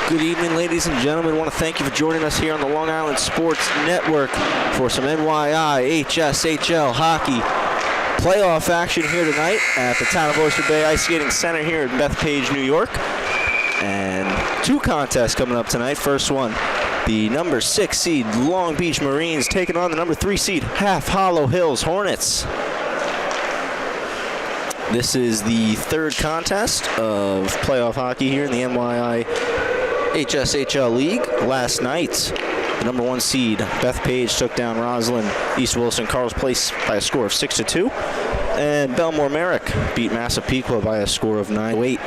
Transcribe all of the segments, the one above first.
Good evening, ladies and gentlemen. I want to thank you for joining us here on the Long Island Sports Network for some NYIHSHL hockey playoff action here tonight at the Town of Oyster Bay Ice Skating Center here in Bethpage, New York. And two contests coming up tonight. First one, the number 6 seed Long Beach Marines taking on the number 3 seed Half Hollow Hills Hornets. This is the third contest of playoff hockey here in the NYIHSHL League. Last night, the number 1 seed Bethpage took down Roslyn East Wilson Carl's Place by a score of 6-2, and Belmore Merrick beat Massapequa by a score of 9-8.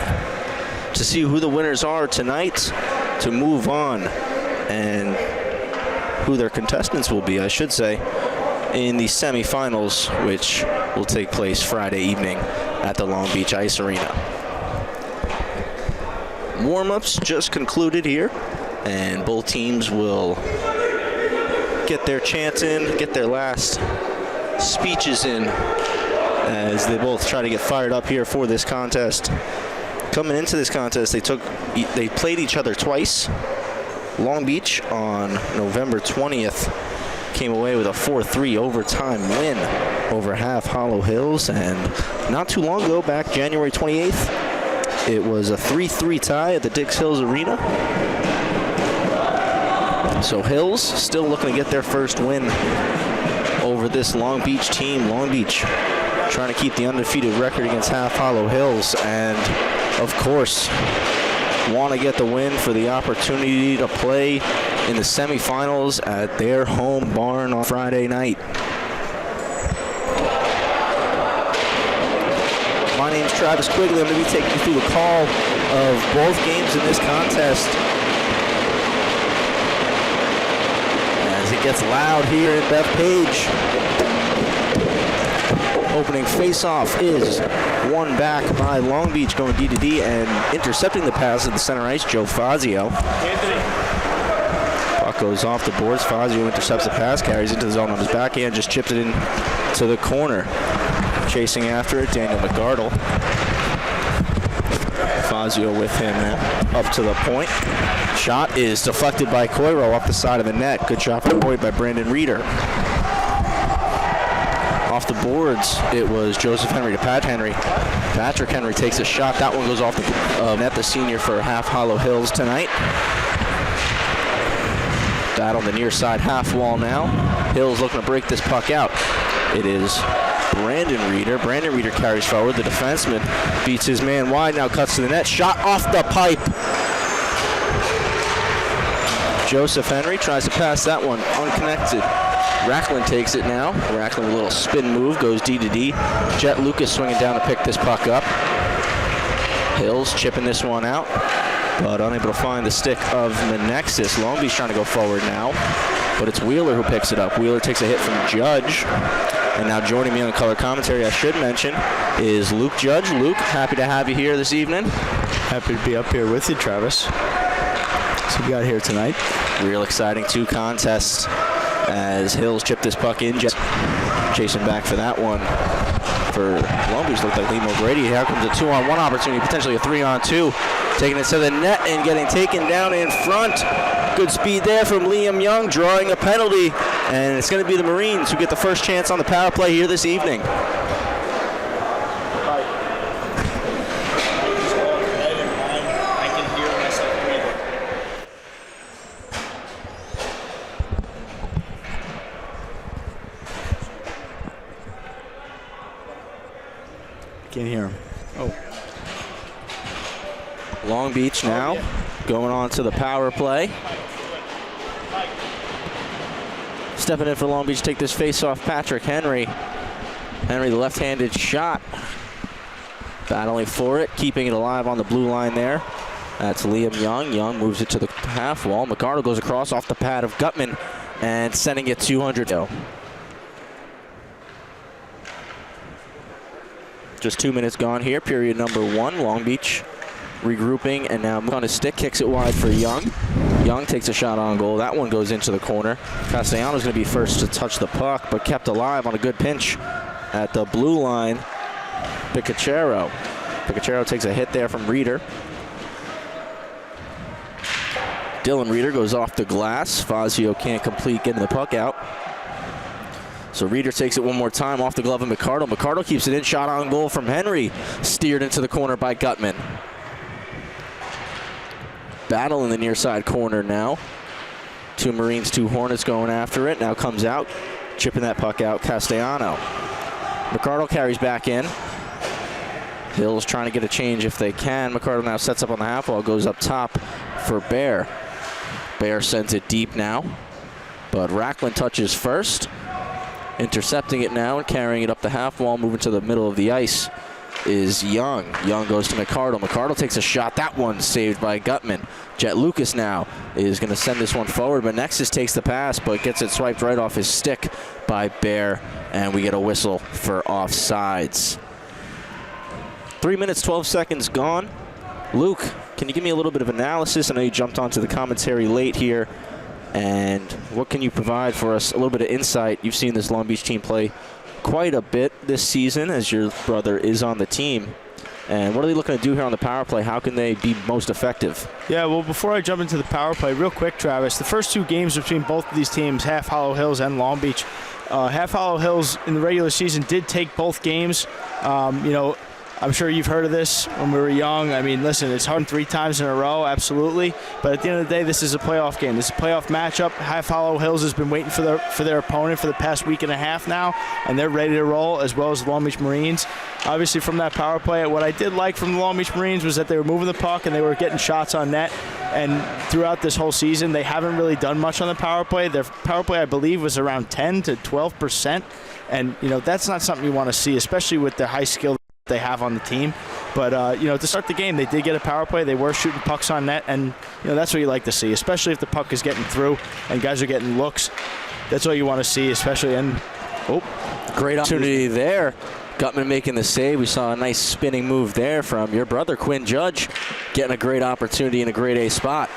To see who the winners are tonight, to move on, and who their contestants will be, I should say, in the semifinals, which will take place Friday evening at the Long Beach Ice Arena. Warm-ups just concluded here, and both teams will get their chants in, get their last speeches in, as they both try to get fired up here for this contest. Coming into this contest, they played each other twice. Long Beach on November 20th came away with a 4-3 overtime win over Half Hollow Hills, and not too long ago, back January 28th, it was a 3-3 tie at the Dix Hills Arena. So Hills still looking to get their first win over this Long Beach team. Long Beach trying to keep the undefeated record against Half Hollow Hills, and of course want to get the win for the opportunity to play in the semifinals at their home barn on Friday night. My name's Travis Quigley. I'm going to be taking you through the call of both games in this contest as it gets loud here in Bethpage. Opening face-off is won back by Long Beach, going D-to-D and intercepting the pass at the center ice, Joe Fazio. Puck goes off the boards. Fazio intercepts the pass, carries into the zone on his backhand, just chips it in to the corner. Chasing after it, Daniel McGardle. Fazio with him up to the point. Shot is deflected by Coiro off the side of the net. Good shot from the point by Brandon Reeder. Off the boards, it was Joseph Henry to Pat Henry. Patrick Henry takes a shot. That one goes off the net, the senior for Half Hollow Hills tonight. Battle on the near side half wall now. Hills looking to break this puck out. It is Brandon Reeder. Brandon Reeder carries forward. The defenseman beats his man wide, now cuts to the net. Shot off the pipe. Joseph Henry tries to pass that one, unconnected. Racklin takes it now. Racklin with a little spin move, goes D-to-D. Jet Lucas swinging down to pick this puck up. Hills chipping this one out, but unable to find the stick of Menexis. Long Beach trying to go forward now, but it's Wheeler who picks it up. Wheeler takes a hit from Judge. And now joining me on the color commentary, I should mention, is Luke Judge. Luke, happy to have you here this evening. Happy to be up here with you, Travis. So we got here tonight. Real exciting two contests as Hills chip this puck in. Just chasing back for that one for Long Beach. Looked like Liam O'Grady. Here comes a 2-on-1 opportunity, potentially a 3-on-2. Taking it to the net and getting taken down in front. Good speed there from Liam Young, drawing a penalty. And it's going to be the Marines who get the first chance on the power play here this evening. Can't hear him. Oh. Long Beach now going on to the power play. Stepping in for Long Beach, take this face-off, Patrick Henry. Henry, the left-handed shot. Battling for it, keeping it alive on the blue line there. That's Liam Young. Young moves it to the half wall. McArdle goes across off the pad of Gutman and sending it 200. Just 2 minutes gone here, period number 1. Long Beach regrouping, and now on his stick, kicks it wide for Young. Young takes a shot on goal. That one goes into the corner. Castellanos going to be first to touch the puck, but kept alive on a good pinch at the blue line. Picachero takes a hit there from Reeder. Dylan Reeder goes off the glass. Fazio can't complete getting the puck out. So Reeder takes it one more time off the glove of McArdle. McArdle keeps it in, shot on goal from Henry. Steered into the corner by Gutman. Battle in the near side corner now. 2 Marines, 2 Hornets going after it. Now comes out, chipping that puck out, Castellano. McArdle carries back in. Hills trying to get a change if they can. McArdle now sets up on the half wall, goes up top for Bear. Bear sends it deep now, but Racklin touches first. Intercepting it now and carrying it up the half wall, moving to the middle of the ice is Young. Young goes to McArdle. McArdle takes a shot. That one saved by Gutman. Jet Lucas now is going to send this one forward, but Nexus takes the pass, but gets it swiped right off his stick by Bear, and we get a whistle for offsides. 3 minutes, 12 seconds gone. Luke, can you give me a little bit of analysis? I know you jumped onto the commentary late here. And what can you provide for us? A little bit of insight. You've seen this Long Beach team play quite a bit this season as your brother is on the team. And what are they looking to do here on the power play? How can they be most effective? Yeah, well, before I jump into the power play, real quick, Travis, the first 2 games between both of these teams, Half Hollow Hills and Long Beach, Half Hollow Hills in the regular season did take both games. You know, I'm sure you've heard of this when we were young. I mean, listen, it's hard 3 times in a row, absolutely. But at the end of the day, this is a playoff game. This is a playoff matchup. Half Hollow Hills has been waiting for their opponent for the past week and a half now, and they're ready to roll, as well as the Long Beach Marines. Obviously, from that power play, what I did like from the Long Beach Marines was that they were moving the puck and they were getting shots on net. And throughout this whole season, they haven't really done much on the power play. Their power play, I believe, was around 10 to 12%. And, you know, that's not something you want to see, especially with the high skill they have on the team. But, you know, to start the game, they did get a power play. They were shooting pucks on net, and, you know, that's what you like to see, especially if the puck is getting through and guys are getting looks. That's what you want to see, especially in... Oh, great opportunity there. Gutman making the save. We saw a nice spinning move there from your brother, Quinn Judge, getting a great opportunity in a grade A spot.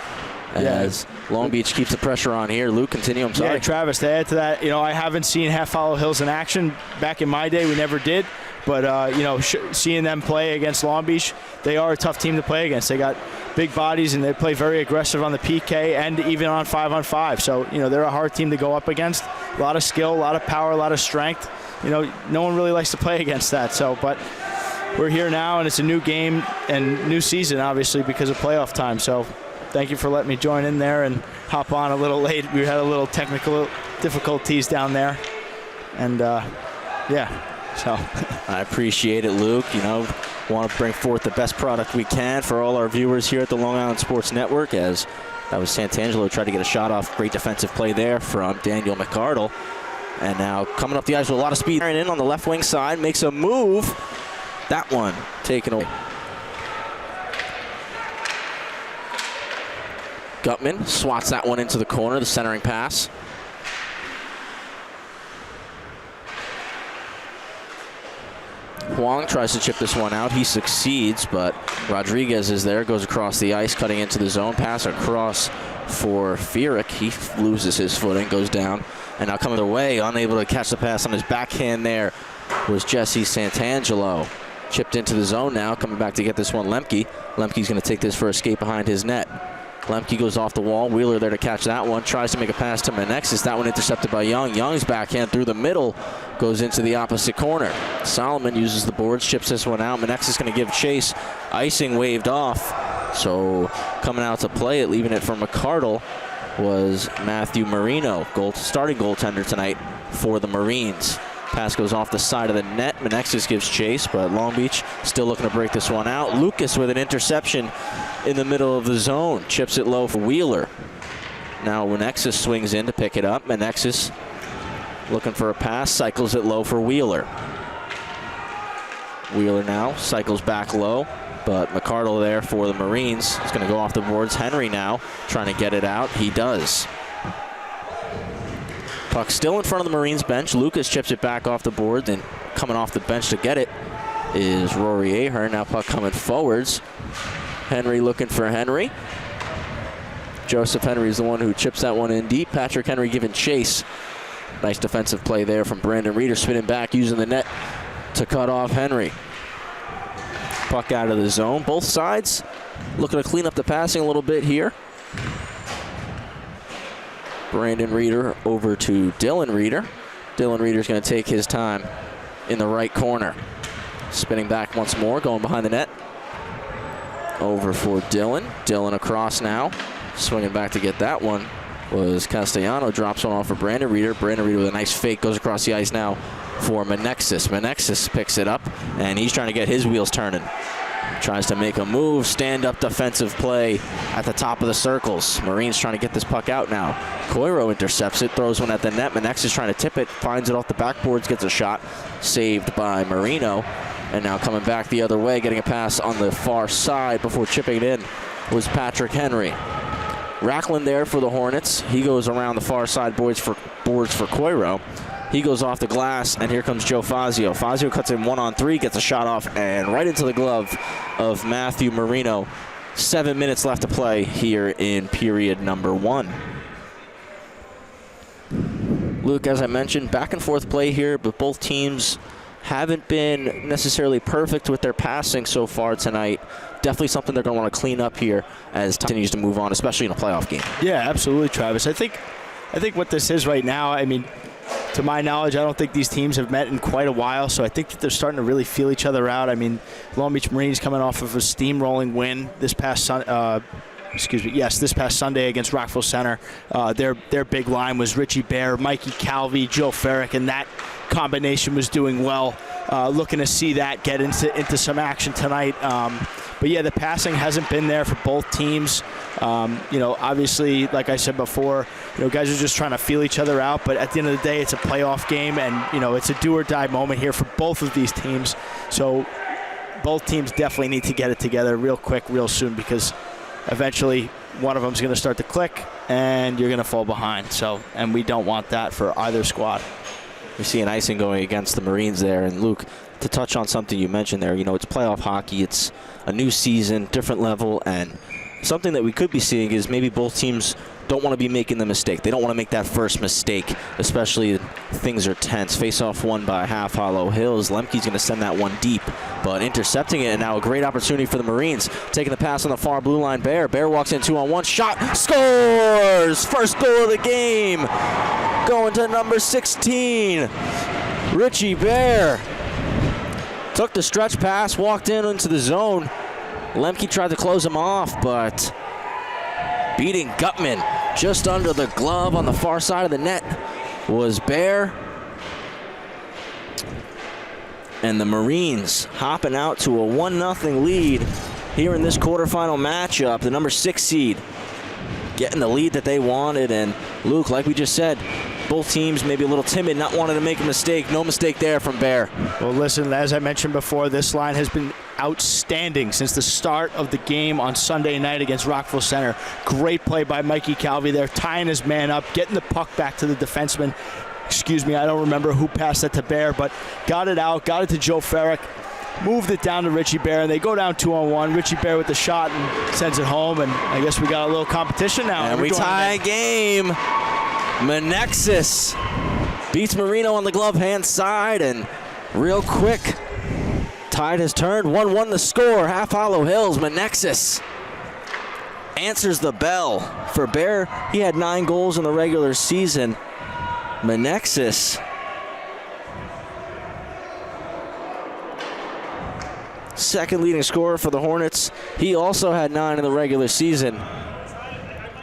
As Long Beach keeps the pressure on here. Luke, continue. I'm sorry. Yeah, Travis, to add to that, you know, I haven't seen Half Hollow Hills in action. Back in my day, we never did. But, you know, seeing them play against Long Beach, they are a tough team to play against. They got big bodies, and they play very aggressive on the PK and even on 5-on-5. So, you know, they're a hard team to go up against. A lot of skill, a lot of power, a lot of strength. You know, no one really likes to play against that. So, but we're here now, and it's a new game and new season, obviously, because of playoff time. So thank you for letting me join in there and hop on a little late. We had a little technical difficulties down there. And, yeah. So I appreciate it, Luke. You know, want to bring forth the best product we can for all our viewers here at the Long Island Sports Network, as that was Santangelo tried to get a shot off. Great defensive play there from Daniel McArdle. And now coming up the ice with a lot of speed. In on the left wing side, makes a move. That one taken away. Gutman swats that one into the corner, the centering pass. Huang tries to chip this one out. He succeeds, but Rodriguez is there, goes across the ice, cutting into the zone. Pass across for Fierick. He loses his footing, goes down, and now coming away, unable to catch the pass on his backhand there was Jesse Santangelo. Chipped into the zone now, coming back to get this one, Lemke. Lemke's going to take this for a skate behind his net. Lemke goes off the wall. Wheeler there to catch that one. Tries to make a pass to Menexis. That one intercepted by Young. Young's backhand through the middle goes into the opposite corner. Solomon uses the boards, chips this one out. Menexis going to give chase. Icing waved off. So coming out to play it, leaving it for McArdle, was Matthew Marino, starting goaltender tonight for the Marines. Pass goes off the side of the net. Menexis gives chase, but Long Beach still looking to break this one out. Lucas with an interception in the middle of the zone. Chips it low for Wheeler. Now Menexis swings in to pick it up. Menexis looking for a pass, cycles it low for Wheeler. Wheeler now cycles back low, but McArdle there for the Marines. He's going to go off the boards. Henry now trying to get it out. He does. Puck still in front of the Marines bench. Lucas chips it back off the board, and coming off the bench to get it is Rory Ahern. Now puck coming forwards. Henry looking for Henry. Joseph Henry is the one who chips that one in deep. Patrick Henry giving chase. Nice defensive play there from Brandon Reeder, spinning back, using the net to cut off Henry. Puck out of the zone. Both sides looking to clean up the passing a little bit here. Brandon Reeder over to Dylan Reeder. Dylan Reeder's going to take his time in the right corner. Spinning back once more, going behind the net. Over for Dylan. Dylan across now. Swinging back to get that one was Castellano. Drops one off for Brandon Reeder. Brandon Reeder with a nice fake goes across the ice now for Menexis. Menexis picks it up, and he's trying to get his wheels turning. Tries to make a move, stand-up defensive play at the top of the circles. Marines trying to get this puck out now. Coiro intercepts it, throws one at the net. Menexis trying to tip it, finds it off the backboards, gets a shot. Saved by Marino. And now coming back the other way, getting a pass on the far side before chipping it in was Patrick Henry. Racklin there for the Hornets. He goes around the far side boards for Coiro. He goes off the glass, and here comes Joe Fazio. Fazio cuts in 1-on-3, gets a shot off, and right into the glove of Matthew Marino. 7 minutes left to play here in period number 1. Luke, as I mentioned, back and forth play here, but both teams haven't been necessarily perfect with their passing so far tonight. Definitely something they're going to want to clean up here as time continues to move on, especially in a playoff game. Yeah, absolutely, Travis. I think what this is right now, I mean, to my knowledge, I don't think these teams have met in quite a while, so I think that they're starting to really feel each other out. I mean, Long Beach Marines coming off of a steamrolling win this past this past Sunday against Rockville Center. Their big line was Richie Bear, Mikey Calvi, Joe Ferrick, and that combination was doing well. Looking to see that get into some action tonight. But yeah, the passing hasn't been there for both teams. Obviously, like I said before, guys are just trying to feel each other out. But at the end of the day, it's a playoff game, and it's a do or die moment here for both of these teams. So both teams definitely need to get it together real quick, real soon, because eventually one of them is going to start to click, and you're going to fall behind. And we don't want that for either squad. We see an icing going against the Marines there. And Luke, to touch on something you mentioned there, it's playoff hockey. It's a new season, different level, and something that we could be seeing is maybe both teams don't want to be making the mistake. They don't want to make that first mistake, especially things are tense. Face-off won by Half Hollow Hills. Lemke's going to send that one deep, but intercepting it, and now a great opportunity for the Marines. Taking the pass on the far blue line, Bear. Bear walks in 2-on-1, shot, scores! First goal of the game, going to number 16, Richie Bear. Took the stretch pass, walked into the zone. Lemke tried to close him off, but beating Gutman just under the glove on the far side of the net was Bear. And the Marines hopping out to a 1-0 lead here in this quarterfinal matchup. The number 6 seed getting the lead that they wanted. And Luke, like we just said, both teams maybe a little timid, not wanting to make a mistake. No mistake there from Bear. Well, listen, as I mentioned before, this line has been outstanding since the start of the game on Sunday night against Rockville Center. Great play by Mikey Calvi there, tying his man up, getting the puck back to the defenseman. I don't remember who passed that to Bear, but got it out, got it to Joe Ferrick, moved it down to Richie Bear, and they go down 2-on-1. Richie Bear with the shot and sends it home, and I guess we got a little competition now. And we tie game. Menexis beats Marino on the glove hand side, and real quick, tide has turned. 1-1 the score. Half Hollow Hills. Menexis answers the bell for Bear. He had 9 goals in the regular season. Menexis second leading scorer for the Hornets. He also had 9 in the regular season.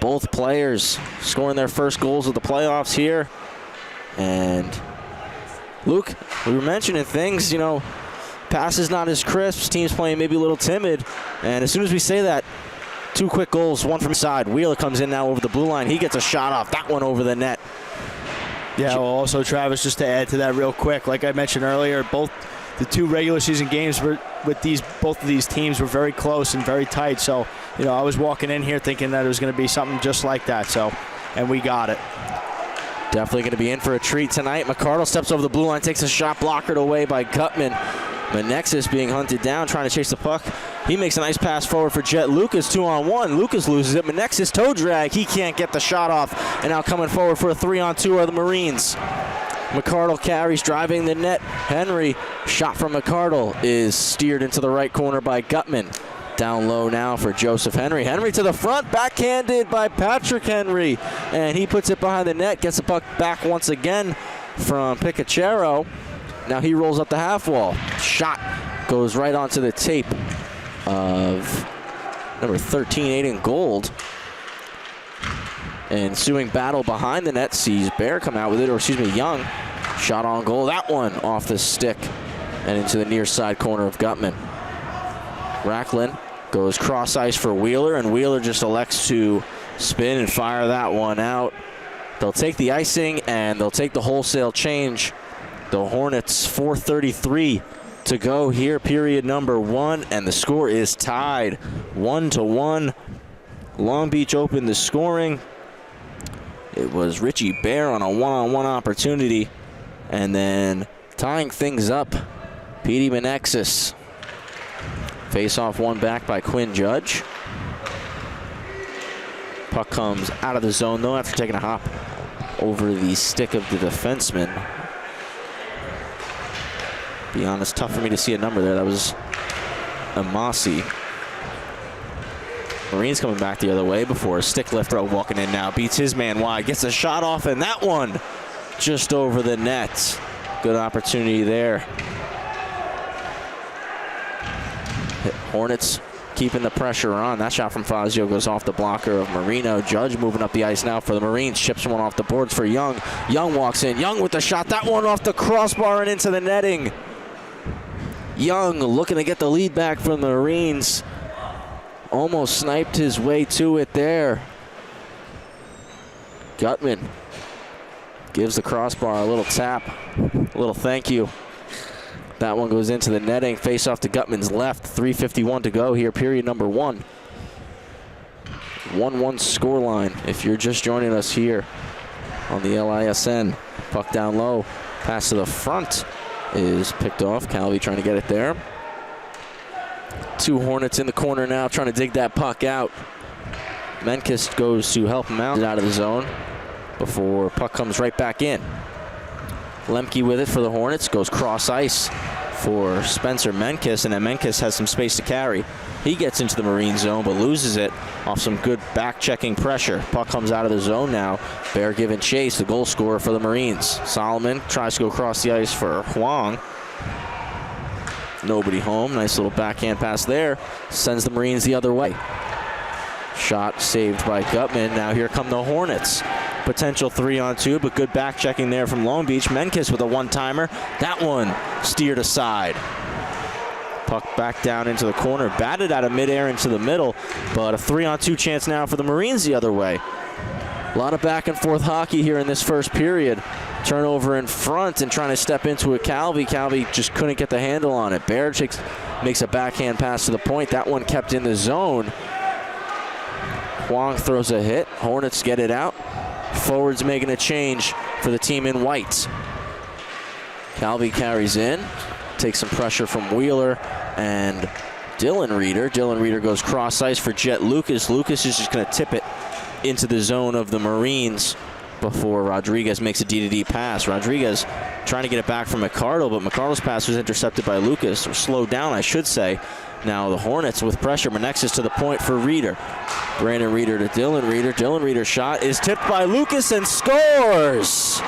Both players scoring their first goals of the playoffs here. And Luke, we were mentioning things, pass is not as crisp, teams playing maybe a little timid. And as soon as we say that, 2 quick goals, one from side. Wheeler comes in now over the blue line. He gets a shot off, that one over the net. Yeah, well, also, Travis, just to add to that real quick, like I mentioned earlier, both the 2 regular season games with both of these teams were very close and very tight. So, I was walking in here thinking that it was going to be something just like that. So, and we got it. Definitely going to be in for a treat tonight. McCardle steps over the blue line, takes a shot, blockered away by Gutman. Menexis being hunted down, trying to chase the puck. He makes a nice pass forward for Jet Lucas, 2-on-1. Lucas loses it. Menexis toe drag. He can't get the shot off. And now coming forward for a 3-on-2 are the Marines. McCardle carries, driving the net. Henry, shot from McCardle, is steered into the right corner by Gutman. Down low now for Joseph Henry. Henry to the front, backhanded by Patrick Henry. And he puts it behind the net, gets the puck back once again from Picachero. Now he rolls up the half wall. Shot goes right onto the tape of number 13, Aiden Gold. Ensuing battle behind the net sees Bear come out with it, or excuse me, Young. Shot on goal, that one off the stick and into the near side corner of Gutman. Racklin goes cross ice for Wheeler, and Wheeler just elects to spin and fire that one out. They'll take the icing and they'll take the wholesale change. The Hornets 4:33 to go here, period number 1, and the score is tied 1-1. Long Beach opened the scoring. It was Richie Bear on a one-on-one opportunity, and then tying things up, Petey Menexis. Face-off one back by Quinn Judge. Puck comes out of the zone, though, after taking a hop over the stick of the defenseman. Be honest, tough for me to see a number there. That was Amasi. Marines coming back the other way before a stick lifter walking in now. Beats his man wide, gets a shot off, and that one just over the net. Good opportunity there. Hornets keeping the pressure on. That shot from Fazio goes off the blocker of Marino. Judge moving up the ice now for the Marines. Chips one off the boards for Young. Young walks in. Young with the shot. That one off the crossbar and into the netting. Young looking to get the lead back from the Marines. Almost sniped his way to it there. Gutman gives the crossbar a little tap. A little thank you. That one goes into the netting. Face off to Gutman's left. 3:51 to go here, period number 1. 1-1 scoreline if you're just joining us here on the LISN. Puck down low. Pass to the front is picked off. Calvi trying to get it there. 2 Hornets in the corner now trying to dig that puck out. Menkis goes to help him out of the zone before puck comes right back in. Lemke with it for the Hornets, goes cross ice for Spencer Menkis, and then Menkis has some space to carry. He gets into the Marine zone but loses it off some good back-checking pressure. Puck comes out of the zone now. Bear giving chase, the goal scorer for the Marines. Solomon tries to go across the ice for Huang. Nobody home. Nice little backhand pass there. Sends the Marines the other way. Shot saved by Gutman. Now here come the Hornets. Potential 3-on-2, but good back checking there from Long Beach. Menkis with a one-timer. That one steered aside. Puck back down into the corner. Batted out of midair into the middle, but a 3-on-2 chance now for the Marines the other way. A lot of back and forth hockey here in this first period. Turnover in front and trying to step into it. Calvi just couldn't get the handle on it. Baird makes a backhand pass to the point. That one kept in the zone. Huang throws a hit. Hornets get it out. Forwards making a change for the team in white. Calvi carries in. Takes some pressure from Wheeler and Dylan Reeder. Dylan Reeder goes cross ice for Jet Lucas. Lucas is just going to tip it into the zone of the Marines before Rodriguez makes a D-to-D pass. Rodriguez trying to get it back from McCardle, but McCardle's pass was intercepted by Lucas, or slowed down, I should say. Now the Hornets with pressure. Menexis to the point for Reeder. Brandon Reeder to Dylan Reeder. Dylan Reeder's shot is tipped by Lucas and scores!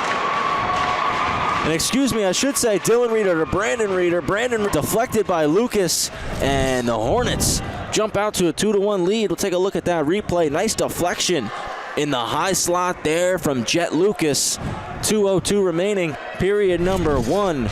And excuse me, I should say Dylan Reeder to Brandon Reeder. Brandon deflected by Lucas, and the Hornets jump out to a 2-1 lead. We'll take a look at that replay. Nice deflection in the high slot there from Jet Lucas. 2:02 remaining, period number 1.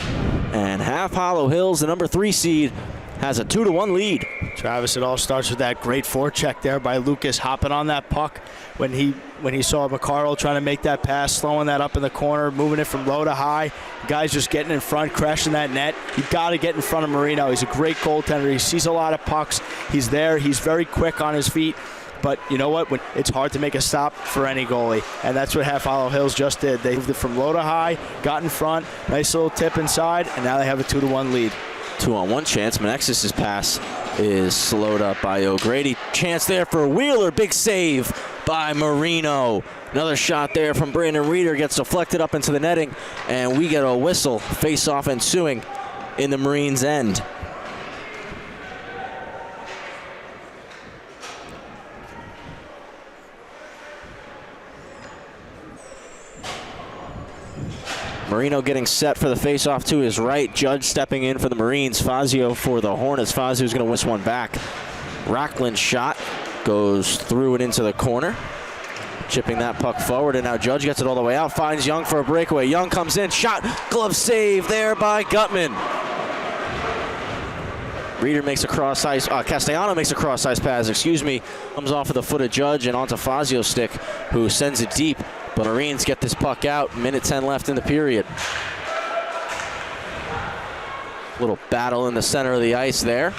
And Half Hollow Hills, the number 3 seed, has a 2-1 lead. Travis, it all starts with that great forecheck there by Lucas, hopping on that puck when he saw McCardle trying to make that pass, slowing that up in the corner, moving it from low to high. Guys just getting in front, crashing that net. You've got to get in front of Marino. He's a great goaltender. He sees a lot of pucks. He's there. He's very quick on his feet. But you know what? It's hard to make a stop for any goalie, and that's what Half Hollow Hills just did. They moved it from low to high, got in front, nice little tip inside, and now they have a 2-1 lead. 2-on-1 chance. Menexis' pass is slowed up by O'Grady. Chance there for Wheeler. Big save by Marino. Another shot there from Brandon Reeder. Gets deflected up into the netting, and we get a whistle. Face-off ensuing in the Marines' end. Marino getting set for the face-off to his right. Judge stepping in for the Marines. Fazio for the Hornets. Fazio's going to whisk one back. Racklin's shot goes through and into the corner. Chipping that puck forward, and now Judge gets it all the way out. Finds Young for a breakaway. Young comes in. Shot. Glove save there by Gutman. Reeder makes a cross-ice. Castellano makes a cross-ice pass, comes off of the foot of Judge and onto Fazio's stick, who sends it deep. But Marines get this puck out. Minute 10 left in the period. Little battle in the center of the ice there.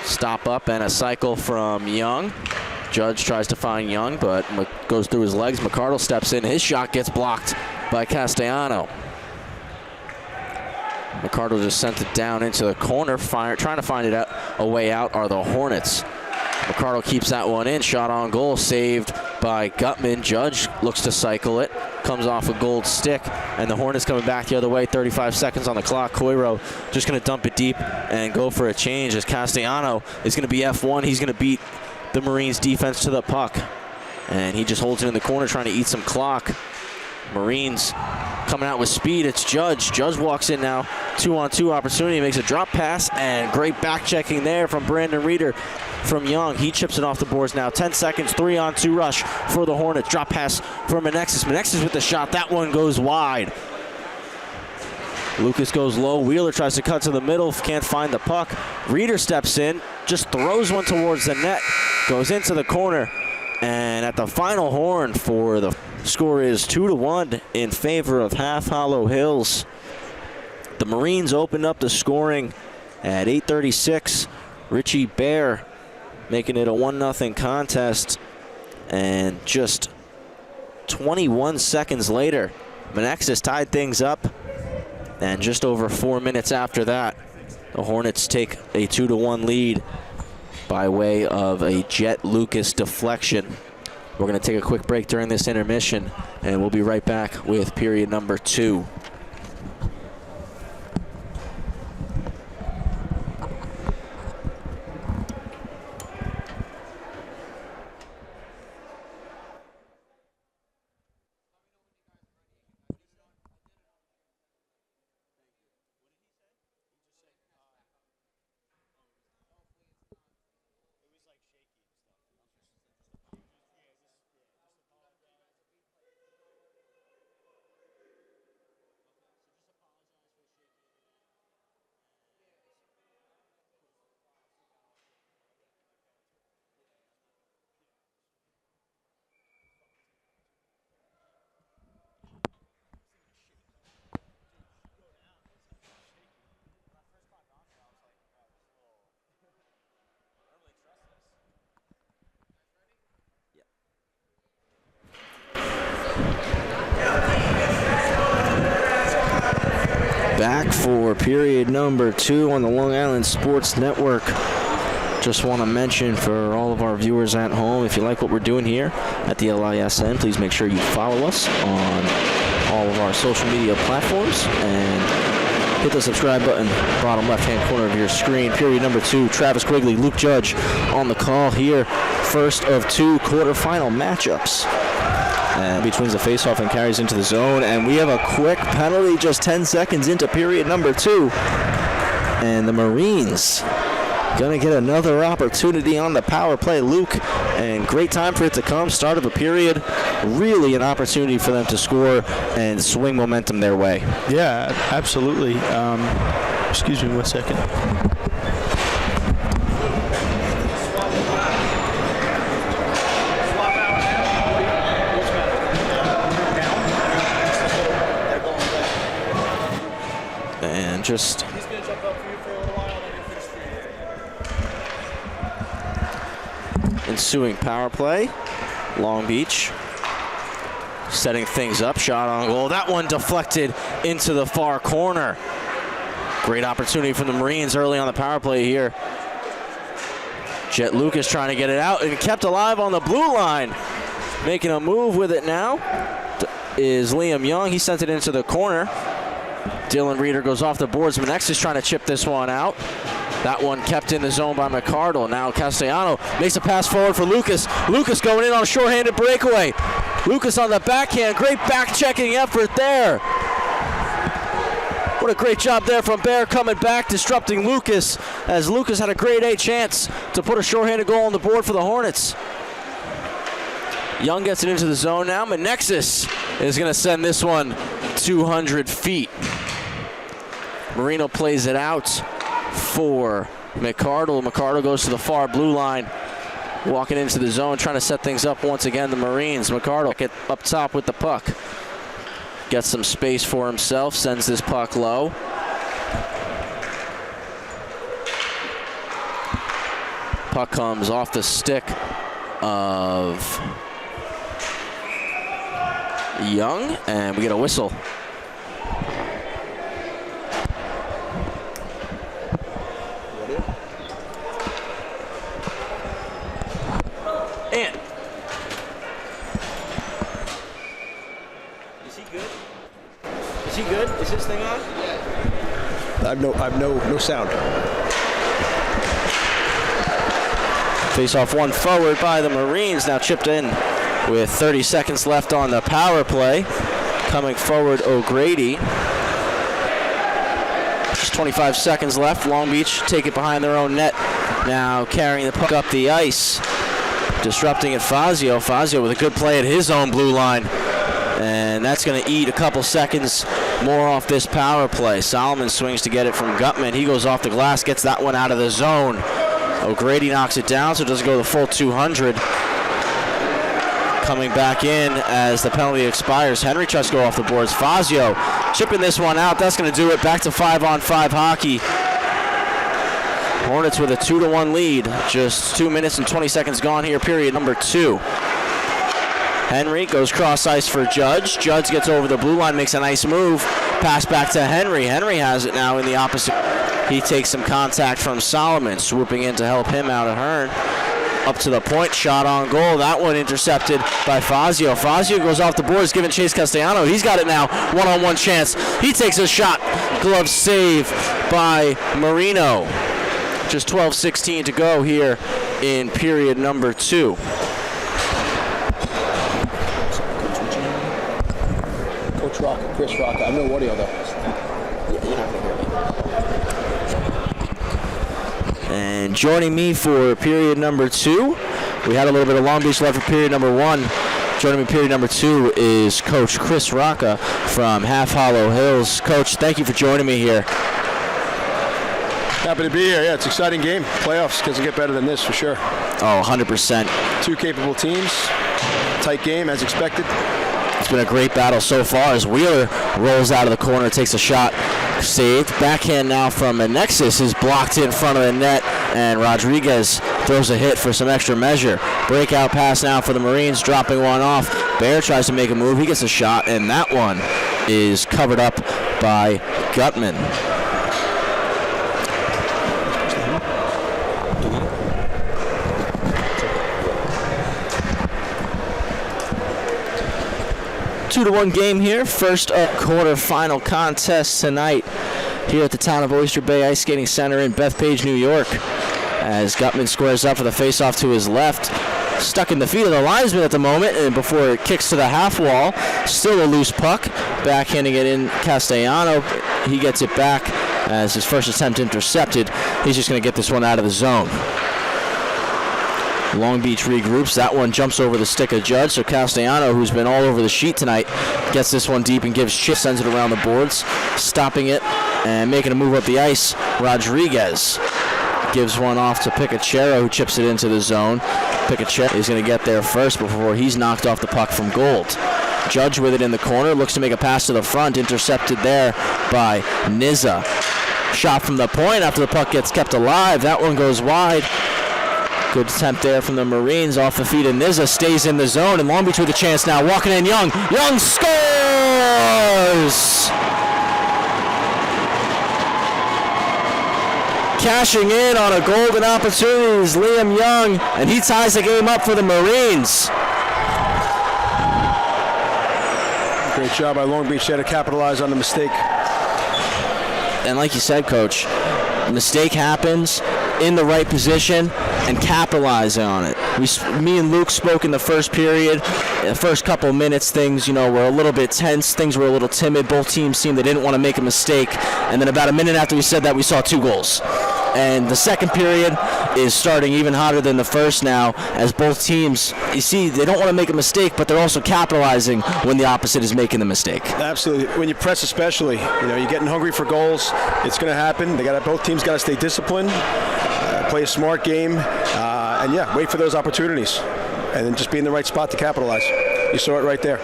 Stop up and a cycle from Young. Judge tries to find Young, but goes through his legs. McCardle steps in. His shot gets blocked by Castellano. McCardle just sent it down into the corner. Trying to find a way out are the Hornets. McCardle keeps that one in. Shot on goal, saved by Gutman. Judge looks to cycle it. Comes off a gold stick, and the Hornets coming back the other way. 35 seconds on the clock. Coiro just going to dump it deep and go for a change as Castellano is going to be F1. He's going to beat the Marines defense to the puck. And he just holds it in the corner trying to eat some clock. Marines coming out with speed. It's Judge. Judge walks in now. 2-on-2 opportunity. Makes a drop pass and great back checking there from Brandon Reeder from Young. He chips it off the boards now. 10 seconds. 3-on-2 rush for the Hornets. Drop pass for Menexis. Menexis with the shot. That one goes wide. Lucas goes low. Wheeler tries to cut to the middle. Can't find the puck. Reeder steps in. Just throws one towards the net. Goes into the corner. And at the final horn for the score is 2-1 in favor of Half Hollow Hills. The Marines opened up the scoring at 8:36. Richie Bear making it a 1-0 contest. And just 21 seconds later, Menexis tied things up. And just over 4 minutes after that, the Hornets take a 2-1 lead by way of a Jet Lucas deflection. We're going to take a quick break during this intermission, and we'll be right back with period number 2. Back for period number 2 on the Long Island Sports Network. Just want to mention for all of our viewers at home, if you like what we're doing here at the LISN, please make sure you follow us on all of our social media platforms and hit the subscribe button, bottom left-hand corner of your screen. Period number 2, Travis Quigley, Luke Judge on the call here. First of 2 quarterfinal matchups. Between the faceoff and carries into the zone, and we have a quick penalty just 10 seconds into period number 2. And the Marines gonna get another opportunity on the power play, Luke, and great time for it to come. Start of a period, really an opportunity for them to score and swing momentum their way. Yeah, absolutely. Excuse me 1 second. Just ensuing power play. Long Beach setting things up. Shot on goal. That one deflected into the far corner. Great opportunity from the Marines early on the power play here. Jet Lucas trying to get it out and kept alive on the blue line. Making a move with it now is Liam Young. He sent it into the corner. Dylan Reeder goes off the boards. Menexis trying to chip this one out. That one kept in the zone by McCardle. Now Castellano makes a pass forward for Lucas. Lucas going in on a shorthanded breakaway. Lucas on the backhand. Great back-checking effort there What a great job there from Bear coming back, disrupting Lucas, as Lucas had a grade A chance to put a shorthanded goal on the board for the Hornets. Young gets it into the zone now. Menexis is going to send this one 200 feet. Marino plays it out for McCardle. McCardle goes to the far blue line, walking into the zone, trying to set things up once again. The Marines. McCardle get up top with the puck. Gets some space for himself, sends this puck low. Puck comes off the stick of Young, and we get a whistle. And is he good? Is he good? Is this thing on? I've no sound. Face off one forward by the Marines, now chipped in with 30 seconds left on the power play. Coming forward, O'Grady. Just 25 seconds left. Long Beach take it behind their own net. Now carrying the puck up the ice. Disrupting it, Fazio. Fazio with a good play at his own blue line. And that's going to eat a couple seconds more off this power play. Solomon swings to get it from Gutman. He goes off the glass, gets that one out of the zone. O'Grady knocks it down, so it doesn't go the full 200. Coming back in as the penalty expires. Henry tries to go off the boards. Fazio chipping this one out. That's going to do it. Back to 5-on-5 hockey. Hornets with a 2-1 lead. Just 2 minutes and 20 seconds gone here, period number 2. Henry goes cross ice for Judge. Judge gets over the blue line, makes a nice move. Pass back to Henry. Henry has it now in the opposite. He takes some contact from Solomon, swooping in to help him out at Hearn. Up to the point, shot on goal. That one intercepted by Fazio. Fazio goes off the boards, giving Chase Castellano. He's got it now, one-on-one chance. He takes a shot. Glove save by Marino. Just 12:16 to go here in period number 2. Coach Rocker, Chris Rocker. I know audio though. Yeah, you're not gonna hear me. And joining me for period number 2, we had a little bit of Long Beach left for period number 1. Joining me period number 2 is Coach Chris Rocca from Half Hollow Hills. Coach, thank you for joining me here. Happy to be here. Yeah, it's an exciting game. Playoffs doesn't get better than this for sure. Oh, 100%. 2 capable teams. Tight game as expected. It's been a great battle so far as Wheeler rolls out of the corner, takes a shot, saved. Backhand now from Menexis is blocked in front of the net, and Rodriguez throws a hit for some extra measure. Breakout pass now for the Marines, dropping one off. Bear tries to make a move. He gets a shot, and that one is covered up by Gutman. 2-1 game here. First quarterfinal contest tonight here at the Town of Oyster Bay Ice Skating Center in Bethpage, New York. As Gutman squares up for the faceoff to his left. Stuck in the feet of the linesman at the moment, and before it kicks to the half wall, still a loose puck. Backhanding it in Castellano. He gets it back as his first attempt intercepted. He's just going to get this one out of the zone. Long Beach regroups. That one jumps over the stick of Judge, so Castellano, who's been all over the sheet tonight, gets this one deep and gives chip, sends it around the boards, stopping it and making a move up the ice. Rodriguez gives one off to Picachero, who chips it into the zone. Picachero is going to get there first before he's knocked off the puck from Gold. Judge with it in the corner, looks to make a pass to the front, intercepted there by Nizza. Shot from the point after the puck gets kept alive. That one goes wide. Good attempt there from the Marines off the feet of Nizza, stays in the zone, and Long Beach with a chance now. Walking in Young. Young scores! Cashing in on a golden opportunity is Liam Young, and he ties the game up for the Marines. Great job by Long Beach there to capitalize on the mistake. And like you said, Coach, a mistake happens in the right position. and capitalize on it. Me and Luke spoke in the first period. The first couple of minutes, things, were a little bit tense. Things were a little timid. Both teams seemed they didn't want to make a mistake. And then about a minute after we said that, we saw 2 goals. And the second period is starting even hotter than the first now, as both teams, you see, they don't want to make a mistake, but they're also capitalizing when the opposite is making the mistake. Absolutely. When you press especially, you're getting hungry for goals. It's going to happen. Both teams got to stay disciplined, play a smart game, and wait for those opportunities. And then just be in the right spot to capitalize. You saw it right there.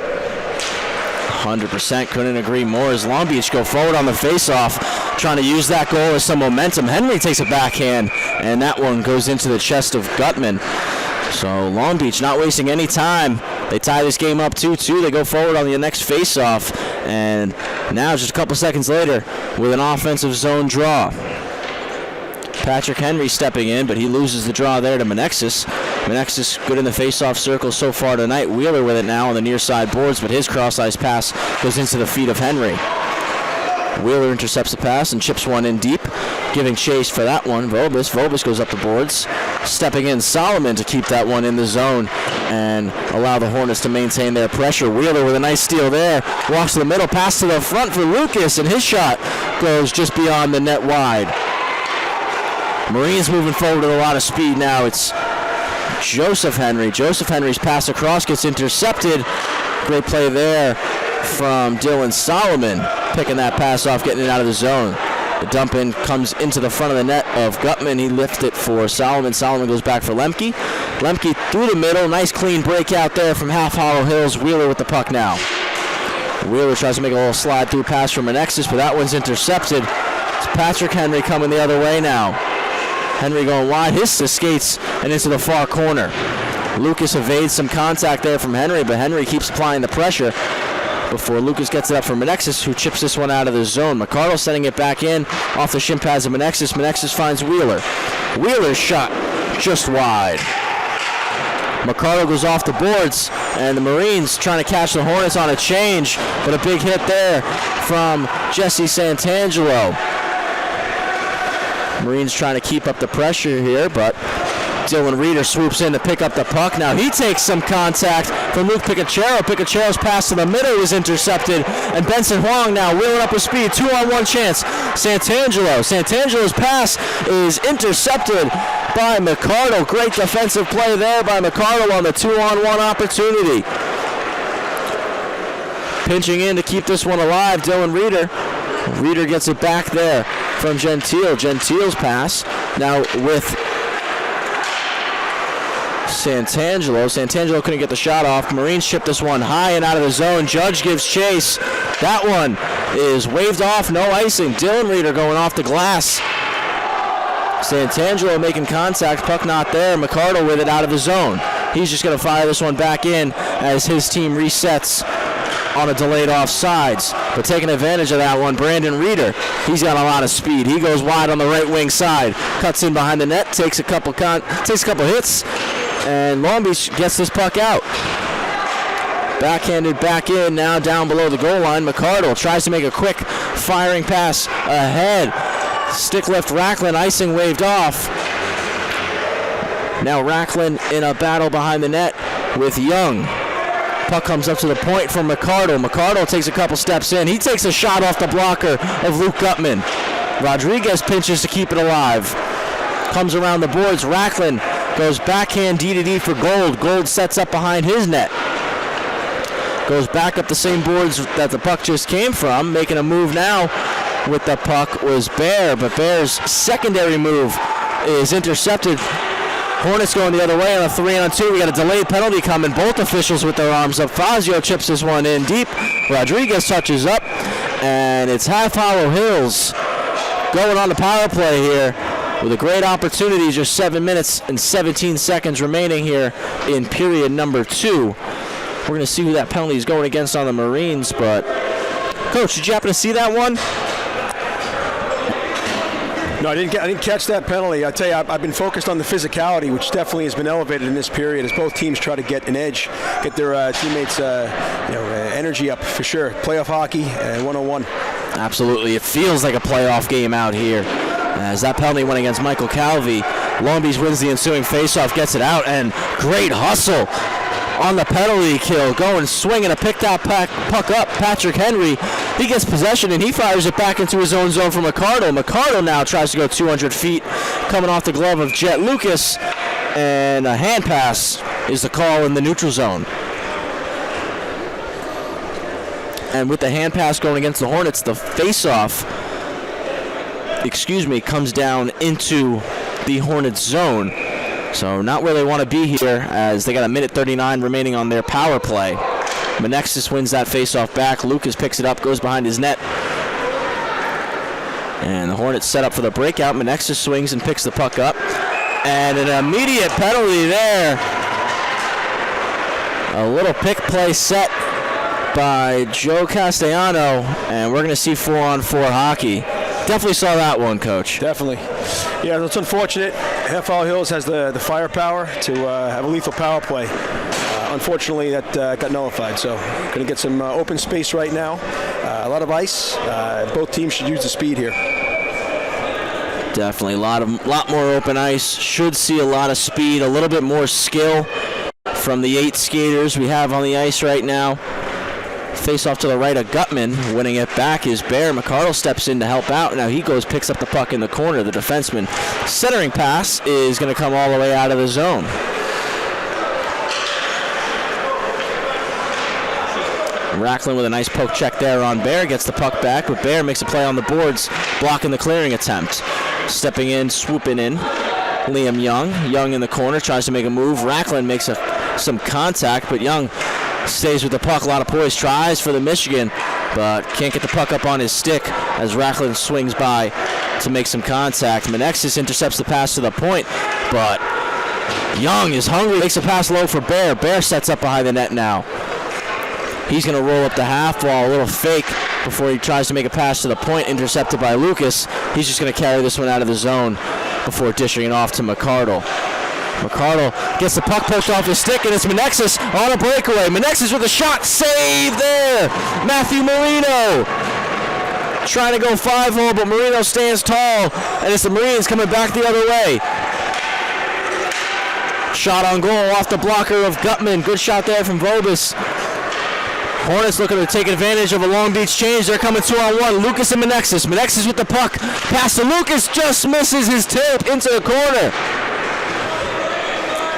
100%. Couldn't agree more. As Long Beach go forward on the face-off, trying to use that goal as some momentum. Henry takes a backhand, and that one goes into the chest of Gutman. So Long Beach not wasting any time. They tie this game up 2-2. They go forward on the next face-off, and now just a couple seconds later with an offensive zone draw. Patrick Henry stepping in, but he loses the draw there to Menexis. Menexis good in the face-off circle so far tonight. Wheeler with it now on the near side boards, but his cross-ice pass goes into the feet of Henry. Wheeler intercepts the pass and chips one in deep, giving chase for that one. Vobis goes up the boards, stepping in Solomon to keep that one in the zone and allow the Hornets to maintain their pressure. Wheeler with a nice steal there, walks to the middle, pass to the front for Lucas, and his shot goes just beyond the net wide. Marines moving forward at a lot of speed now. It's Joseph Henry. Joseph Henry's pass across gets intercepted. Great play there from Dylan Solomon, picking that pass off, getting it out of the zone. The dump in comes into the front of the net of Gutman. He lifts it for Solomon. Solomon goes back for Lemke. Lemke through the middle. Nice clean breakout there from Half Hollow Hills. Wheeler with the puck now. Wheeler tries to make a little slide through pass from Menexis, but that one's intercepted. It's Patrick Henry coming the other way now. Henry going wide, his skates and into the far corner. Lucas evades some contact there from Henry, but Henry keeps applying the pressure before Lucas gets it up for Menexis, who chips this one out of the zone. McCardle sending it back in off the shin pads of Menexis. Menexis finds Wheeler. Wheeler's shot just wide. McCardle goes off the boards, and the Marines trying to catch the Hornets on a change, but a big hit there from Jesse Santangelo. Marines trying to keep up the pressure here, but Dylan Reeder swoops in to pick up the puck. Now he takes some contact from Luke Picachero. Picachero's pass to the middle is intercepted, and Benson Huang now wheeling up with speed. 2-on-1 chance. Santangelo's pass is intercepted by McCardle. Great defensive play there by McCardle on the 2-on-1 opportunity. Pinching in to keep this one alive, Dylan Reeder. Reeder gets it back there from Gentile. Gentile's pass now with Santangelo. Santangelo couldn't get the shot off. Marines chip this one high and out of the zone. Judge gives chase. That one is waved off, no icing. Dylan Reeder going off the glass. Santangelo making contact, puck not there. McCardle with it out of the zone. He's just going to fire this one back in as his team resets on a delayed offsides. But taking advantage of that one, Brandon Reeder, he's got a lot of speed. He goes wide on the right wing side, cuts in behind the net, takes a couple hits, and Long Beach gets this puck out. Backhanded back in, now down below the goal line. McCardle tries to make a quick firing pass ahead. Stick lift Racklin, icing waved off. Now Racklin in a battle behind the net with Young. Puck comes up to the point from McCardle. McCardle takes a couple steps in. He takes a shot off the blocker of Luke Gutman. Rodriguez pinches to keep it alive. Comes around the boards. Racklin goes backhand D-to-D for Gold. Gold sets up behind his net. Goes back up the same boards that the puck just came from. Making a move now with the puck was Bear, but Bear's secondary move is intercepted. Hornets going the other way on a 3-on-2. We got a delayed penalty coming. Both officials with their arms up. Fazio chips this one in deep. Rodriguez touches up, and it's Half Hollow Hills going on the power play here with a great opportunity. Just 7 minutes and 17 seconds remaining here in period number 2. We're going to see who that penalty is going against on the Marines, but Coach, did you happen to see that one? No, I didn't catch that penalty. I tell you, I've been focused on the physicality, which definitely has been elevated in this period as both teams try to get an edge, get their teammates' energy up for sure. Playoff hockey, 101. Absolutely. It feels like a playoff game out here. As that penalty went against Michael Calvi, Long Beach wins the ensuing faceoff, gets it out, and great hustle on the penalty kill. Going swinging to pick that puck up. Patrick Henry, he gets possession and he fires it back into his own zone for McCardle. McCardle now tries to go 200 feet, coming off the glove of Jet Lucas, and a hand pass is the call in the neutral zone. And with the hand pass going against the Hornets, the face-off, comes down into the Hornets zone. So not where they want to be here, as they got 1:39 remaining on their power play. Menexis wins that face-off back. Lucas picks it up, goes behind his net. And the Hornets set up for the breakout. Menexis swings and picks the puck up. And an immediate penalty there. A little pick play set by Joe Castellano, and we're going to see 4-on-4 hockey. Definitely saw that one, Coach. Definitely. Yeah, that's unfortunate. Half Hollow Hills has the firepower to have a lethal power play. Unfortunately, that got nullified, so going to get some open space right now. A lot of ice. Both teams should use the speed here. Definitely a lot more open ice. Should see a lot of speed, a little bit more skill from the 8 skaters we have on the ice right now. Face off to the right of Gutman. Winning it back is Bear. McCardle steps in to help out. Now he picks up the puck in the corner. The defenseman centering pass is going to come all the way out of the zone. Racklin with a nice poke check there on Bear. Gets the puck back, but Bear makes a play on the boards, blocking the clearing attempt. Stepping in, swooping in, Liam Young. Young in the corner, tries to make a move. Racklin makes some contact, but Young stays with the puck. A lot of poise, tries for the Michigan, but can't get the puck up on his stick as Racklin swings by to make some contact. Menexis intercepts the pass to the point, but Young is hungry. Makes a pass low for Bear. Bear sets up behind the net now. He's going to roll up the half wall, a little fake before he tries to make a pass to the point, intercepted by Lucas. He's just going to carry this one out of the zone before dishing it off to McCardle. McCardle gets the puck poked off his stick, and it's Menexis on a breakaway. Menexis with a shot, save there! Matthew Marino trying to go 5-hole, but Marino stands tall, and it's the Marines coming back the other way. Shot on goal off the blocker of Gutman. Good shot there from Vobis. Hornets looking to take advantage of a Long Beach change. They're coming 2-on-1. Lucas and Menexis. Menexis with the puck. Pass to Lucas. Just misses his tip into the corner.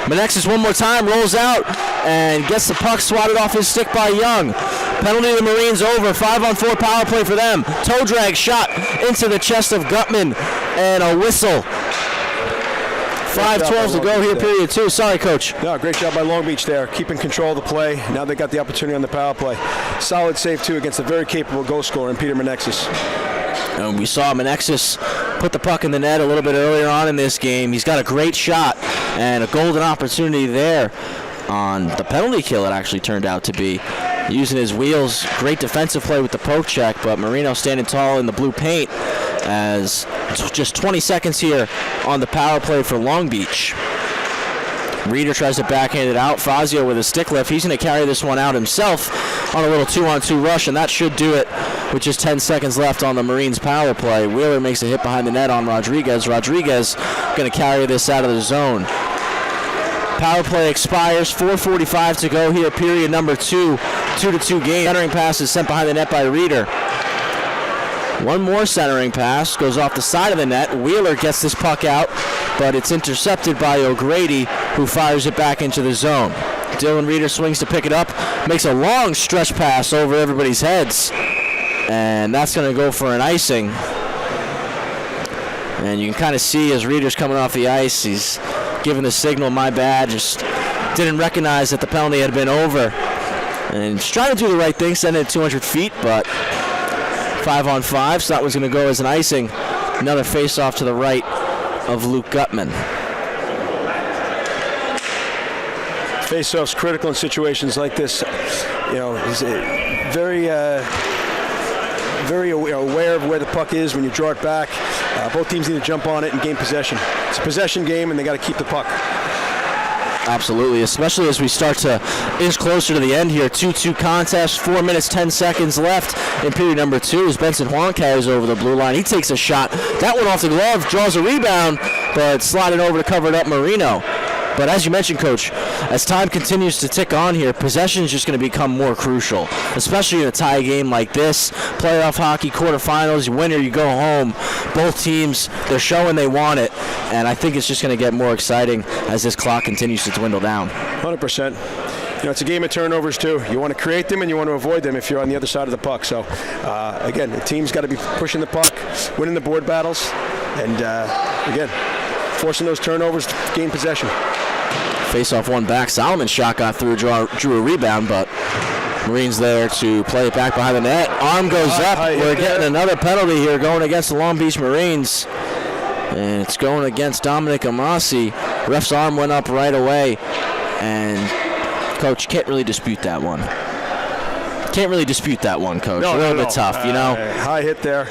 Menexis one more time. Rolls out and gets the puck swatted off his stick by Young. Penalty to the Marines over. 5-on-4 power play for them. Toe drag shot into the chest of Gutman. And a whistle. 5:12 to go here, period 2. Sorry, Coach. No, great job by Long Beach there, keeping control of the play. Now they got the opportunity on the power play. Solid save, too, against a very capable goal scorer in Peter Menexis. And we saw Menexis put the puck in the net a little bit earlier on in this game. He's got a great shot and a golden opportunity there on the penalty kill, it actually turned out to be. Using his wheels, great defensive play with the poke check, but Marino standing tall in the blue paint as just 20 seconds here on the power play for Long Beach. Reeder tries to backhand it out. Fazio with a stick lift. He's going to carry this one out himself on a little 2-on-2 rush, and that should do it with just 10 seconds left on the Marines power play. Wheeler makes a hit behind the net on Rodriguez. Rodriguez going to carry this out of the zone. Power play expires. 4:45 to go here, period number 2. 2-2 game. Centering pass is sent behind the net by Reeder. One more centering pass goes off the side of the net. Wheeler gets this puck out, but it's intercepted by O'Grady, who fires it back into the zone. Dylan Reeder swings to pick it up, makes a long stretch pass over everybody's heads, and that's going to go for an icing. And you can kind of see as Reeder's coming off the ice, he's giving the signal, my bad, just didn't recognize that the penalty had been over. And he's trying to do the right thing, send it 200 feet, but 5-on-5, so that was going to go as an icing. Another face-off to the right of Luke Gutman. Face-off's critical in situations like this. You know, he's very aware of where the puck is when you draw it back. Both teams need to jump on it and gain possession. It's a possession game, and they got to keep the puck. Absolutely, especially as we start to inch closer to the end here. 2-2 contest, 4 minutes, 10 seconds left in period number 2 as Benson Huang carries over the blue line. He takes a shot. That one off the glove, draws a rebound, but sliding over to cover it up Marino. But as you mentioned, Coach, as time continues to tick on here, possession is just going to become more crucial, especially in a tie game like this. Playoff hockey, quarterfinals, you win or you go home. Both teams, they're showing they want it, and I think it's just going to get more exciting as this clock continues to dwindle down. 100%. It's a game of turnovers, too. You want to create them and you want to avoid them if you're on the other side of the puck. So, again, the team's got to be pushing the puck, winning the board battles, and, again, forcing those turnovers to gain possession. Face-off one back. Solomon's shot got through, drew a rebound, but Marines there to play it back behind the net. Arm goes up. We're getting another penalty here going against the Long Beach Marines. And it's going against Dominic Amasi. Ref's arm went up right away. And, Coach, can't really dispute that one. Can't really dispute that one, Coach. A little bit tough, you know. High hit there.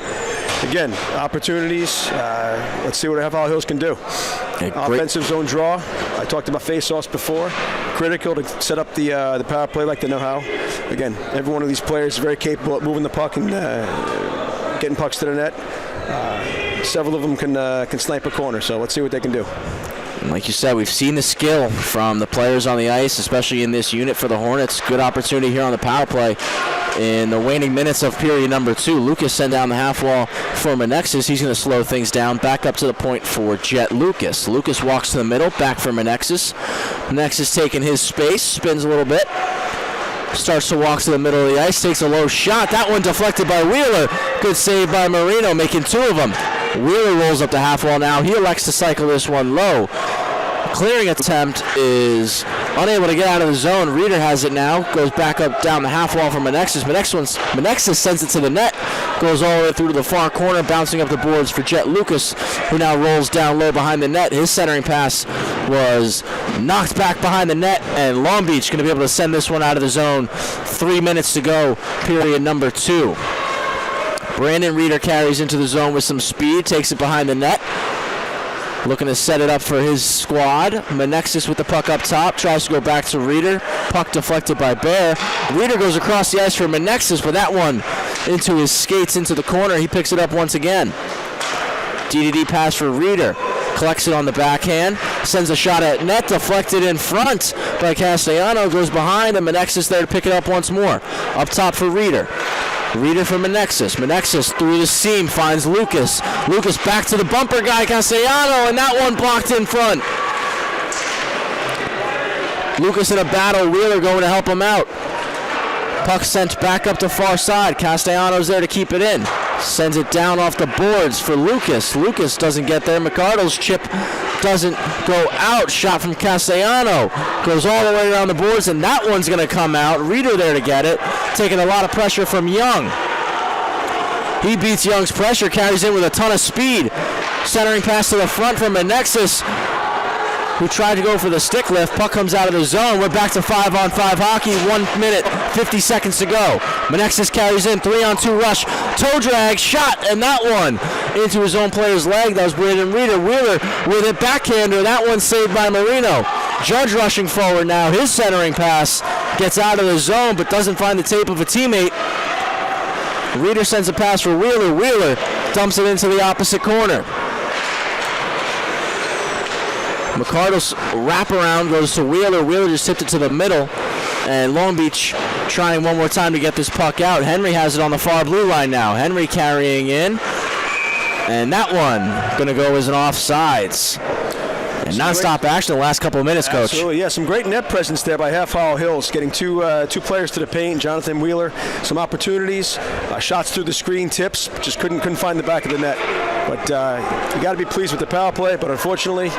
Again, opportunities. Let's see what Half Hollow Hills can do. Offensive zone draw. I talked about face-offs before. Critical to set up the power play like they know how. Again, every one of these players is very capable at moving the puck and getting pucks to the net. Several of them can snipe a corner, so let's see what they can do. Like you said, we've seen the skill from the players on the ice, especially in this unit for the Hornets. Good opportunity here on the power play. In the waning minutes of period number 2, Lucas sent down the half wall for Menexis. He's going to slow things down. Back up to the point for Jet Lucas. Lucas walks to the middle, back for Menexis. Menexis taking his space, spins a little bit. Starts to walk to the middle of the ice, takes a low shot. That one deflected by Wheeler. Good save by Marino, making 2 of them. Wheeler rolls up the half wall now. He elects to cycle this one low. Clearing attempt is unable to get out of the zone. Reeder has it now. Goes back up down the half wall for Menexis. Menexis sends it to the net. Goes all the way through to the far corner, bouncing up the boards for Jet Lucas, who now rolls down low behind the net. His centering pass was knocked back behind the net, and Long Beach going to be able to send this one out of the zone. 3 minutes to go, period number 2. Brandon Reeder carries into the zone with some speed, takes it behind the net. Looking to set it up for his squad. Menexis with the puck up top, tries to go back to Reeder. Puck deflected by Bear. Reeder goes across the ice for Menexis, but that one into his skates into the corner. He picks it up once again. DDD pass for Reeder. Collects it on the backhand. Sends a shot at net, deflected in front by Castellano. Goes behind, and Menexis there to pick it up once more. Up top for Reeder. Reeder for Menexis. Menexis through the seam finds Lucas. Lucas back to the bumper guy, Castellano, and that one blocked in front. Lucas in a battle. Wheeler going to help him out. Puck sent back up to far side. Castellanos there to keep it in. Sends it down off the boards for Lucas. Lucas doesn't get there. McCardle's chip doesn't go out. Shot from Castellano. Goes all the way around the boards, and that one's going to come out. Reeder there to get it. Taking a lot of pressure from Young. He beats Young's pressure, carries in with a ton of speed. Centering pass to the front from Menexis, who tried to go for the stick lift. Puck comes out of the zone. We're back to 5-on-5 hockey. 1 minute, 50 seconds to go. Menexis carries in, 3-on-2 rush. Toe drag, shot, and that one into his own player's leg. That was Brandon Reeder. Wheeler with it backhander. That one saved by Marino. Judge rushing forward now. His centering pass gets out of the zone, but doesn't find the tape of a teammate. Reeder sends a pass for Wheeler. Wheeler dumps it into the opposite corner. McCardle's wraparound goes to Wheeler. Wheeler just tipped it to the middle. And Long Beach trying one more time to get this puck out. Henry has it on the far blue line now. Henry carrying in. And that one going to go as an offsides. And non-stop action the last couple of minutes, Coach. Absolutely, yeah. Some great net presence there by Half Hollow Hills, getting two players to the paint. Jonathan Wheeler, some opportunities, shots through the screen, tips, just couldn't find the back of the net. But you got to be pleased with the power play, but unfortunately,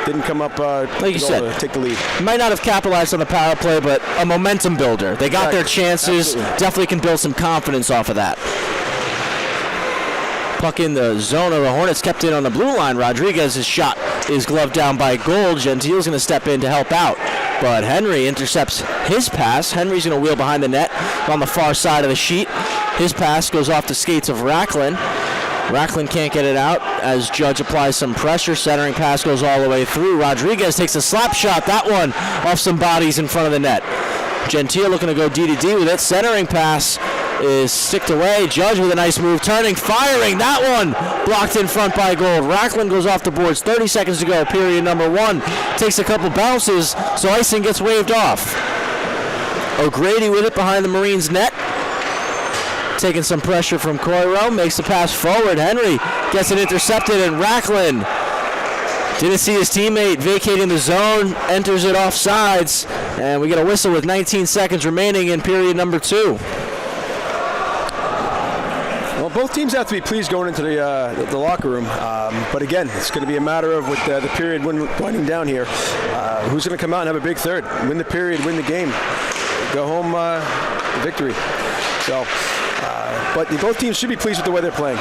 didn't come up like you said, to take the lead. Might not have capitalized on the power play, but a momentum builder. They got their chances. Absolutely. Definitely can build some confidence off of that. Puck in the zone of the Hornets, kept in on the blue line. Rodriguez's shot is gloved down by Gold. Gentile's going to step in to help out, but Henry intercepts his pass. Henry's going to wheel behind the net on the far side of the sheet. His pass goes off the skates of Racklin. Racklin can't get it out as Judge applies some pressure. Centering pass goes all the way through. Rodriguez takes a slap shot. That one off some bodies in front of the net. Gentile looking to go D to D with it. Centering pass is sticked away. Judge with a nice move, turning, firing. That one blocked in front by Gold. Racklin goes off the boards. 30 seconds to go, period number 1. Takes a couple bounces, so icing gets waved off. O'Grady with it behind the Marines' net. Taking some pressure from Coiro, makes the pass forward. Henry gets it intercepted, and Racklin didn't see his teammate vacating the zone, enters it off sides, and we get a whistle with 19 seconds remaining in period number 2. Well, both teams have to be pleased going into the locker room. But again, it's going to be a matter of, with the period winding down here, who's going to come out and have a big third, win the period, win the game, go home victory. So, but both teams should be pleased with the way they're playing.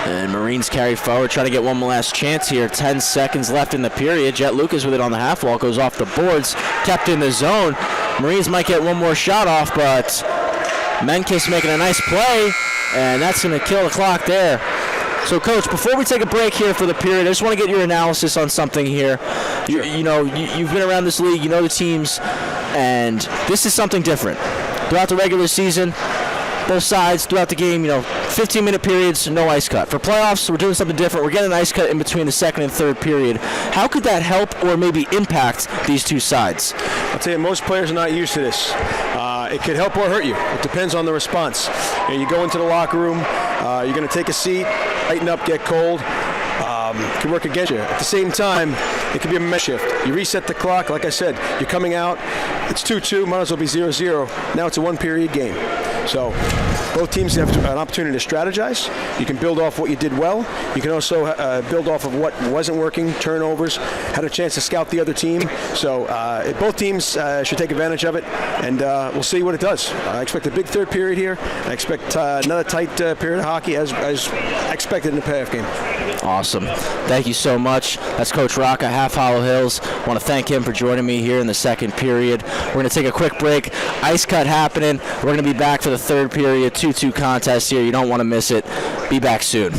And Marines carry forward, trying to get one last chance here. 10 seconds left in the period. Jet Lucas with it on the half wall, goes off the boards, kept in the zone. Marines might get one more shot off, but Menkis making a nice play, and that's going to kill the clock there. So, Coach, before we take a break here for the period, I just want to get your analysis on something here. You know, you've been around this league, you know the teams, and this is something different. Throughout the regular season, both sides, throughout the game, 15-minute periods, no ice cut. For playoffs, we're doing something different. We're getting an ice cut in between the second and third period. How could that help or maybe impact these two sides? I'll tell you, most players are not used to this. It could help or hurt you. It depends on the response. You go into the locker room, you're going to take a seat, tighten up, get cold. It can work against you. At the same time, it could be a mess shift. You reset the clock. Like I said, you're coming out. It's 2-2. Might as well be 0-0. Now it's a one-period game. So both teams have an opportunity to strategize. You can build off what you did well. You can also build off of what wasn't working, turnovers, had a chance to scout the other team. So both teams should take advantage of it, and we'll see what it does. I expect a big third period here. I expect another tight period of hockey as expected in the playoff game. Awesome. Thank you so much. That's Coach Rocca, Half Hollow Hills. I want to thank him for joining me here in the second period. We're going to take a quick break. Ice cut happening. We're going to be back for the third period. 2-2 contest here. You don't want to miss it. Be back soon.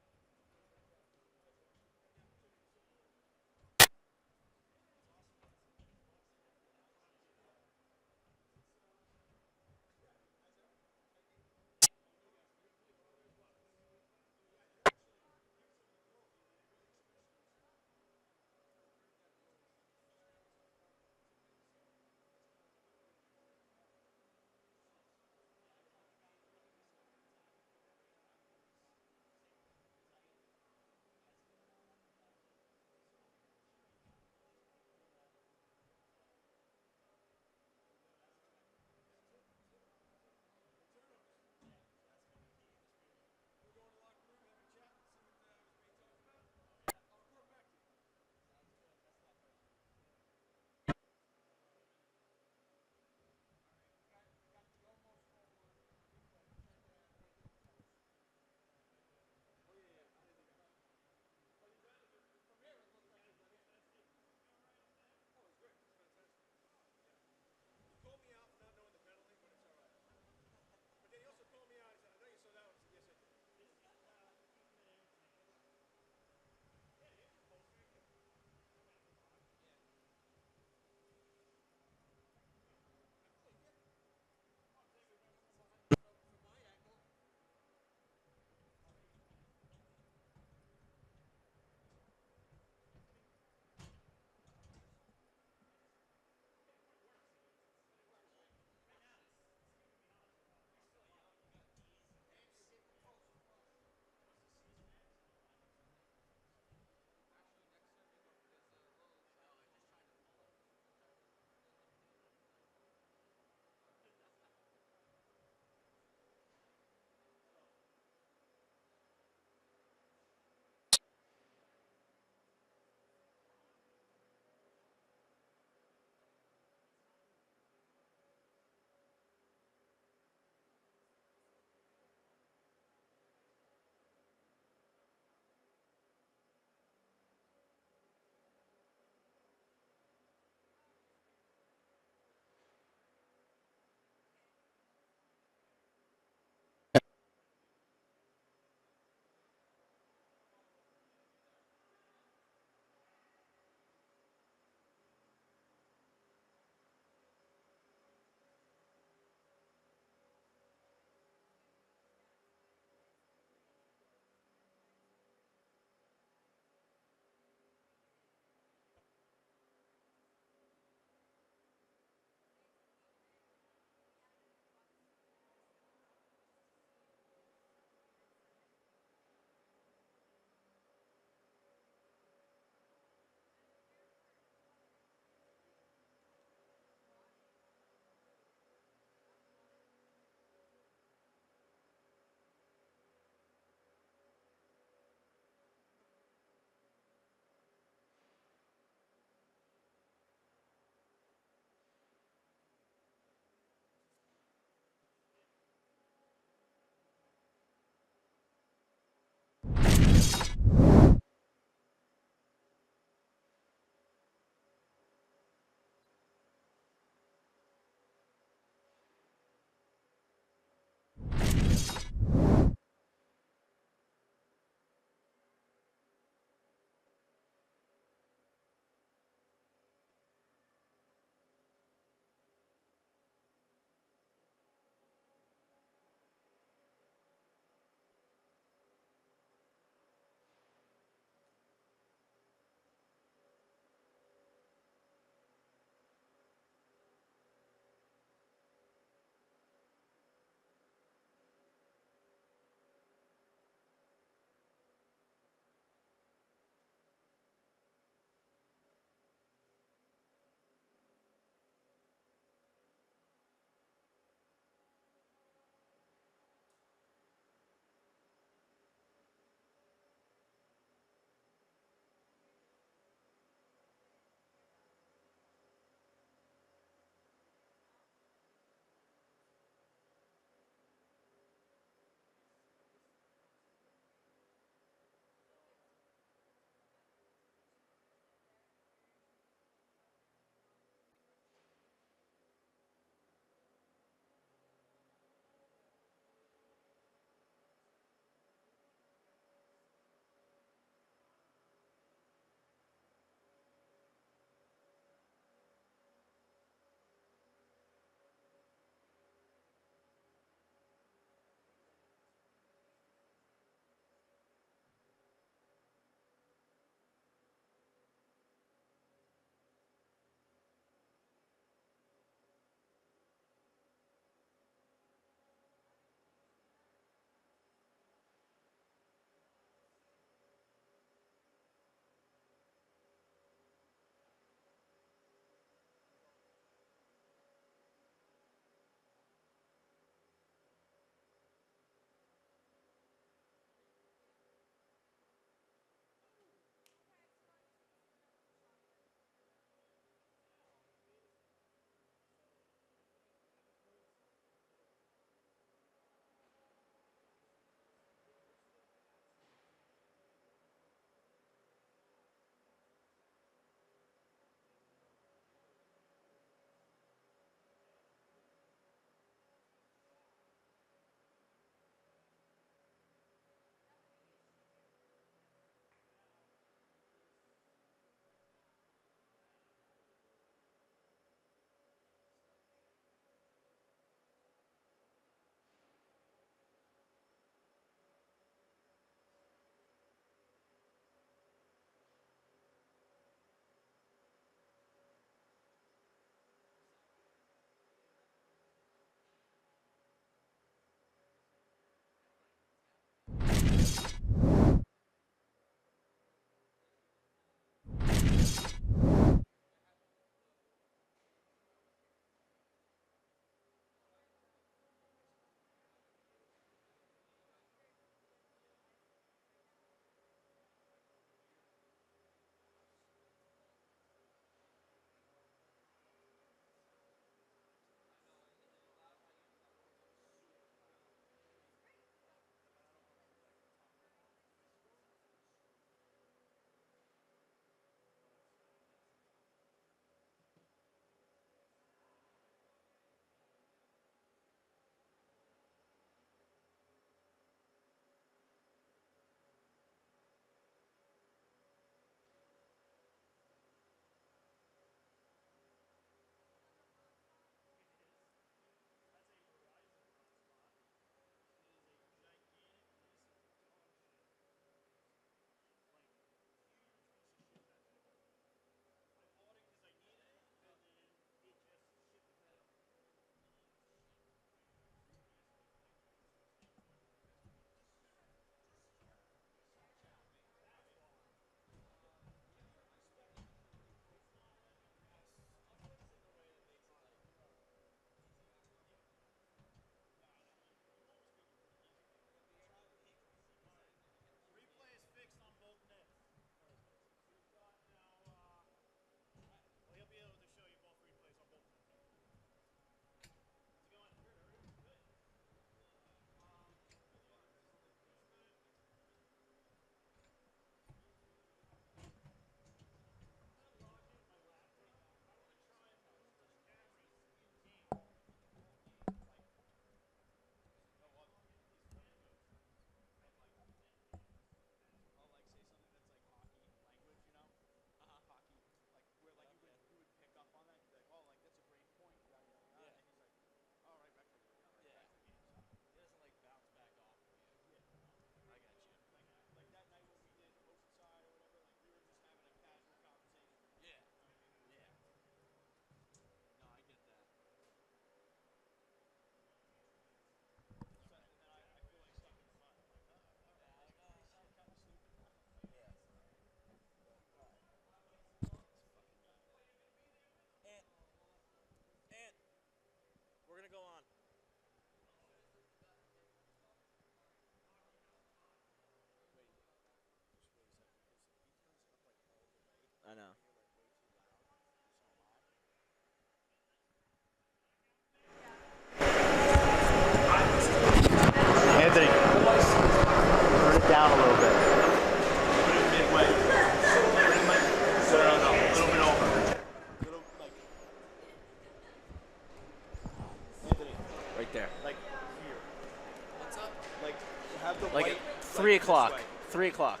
3 o'clock. 3 o'clock.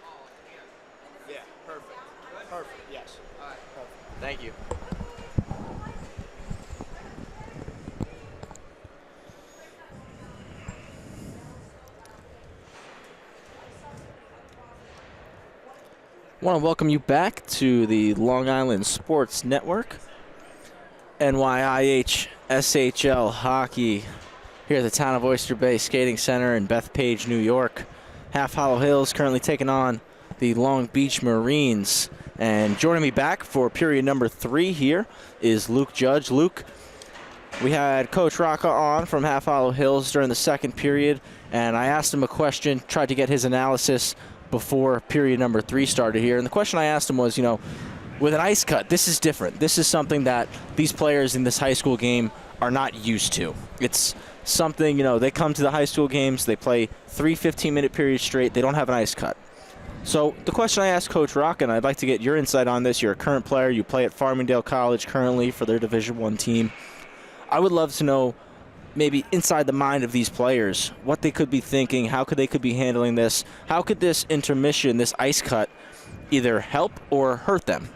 Yeah, perfect. Perfect, yes. All right, perfect. Thank you. I want to welcome you back to the Long Island Sports Network. NYIHSHL hockey here at the Town of Oyster Bay Skating Center in Bethpage, New York. Half Hollow Hills currently taking on the Long Beach Marines. And joining me back for period number 3 here is Luke Judge. Luke, we had Coach Rocca on from Half Hollow Hills during the second period, and I asked him a question, tried to get his analysis before period number 3 started here. And the question I asked him was, you know, with an ice cut, this is different. This is something that these players in this high school game are not used to. It's something, you know, they come to the high school games, they play 3 15-minute periods straight, they don't have an ice cut. So the question I asked Coach Rocca, and I'd like to get your insight on this. You're a current player. You play at Farmingdale College currently for their Division I team. I would love to know maybe inside the mind of these players, what they could be thinking, how they could be handling this. How could this intermission, this ice cut, either help or hurt them?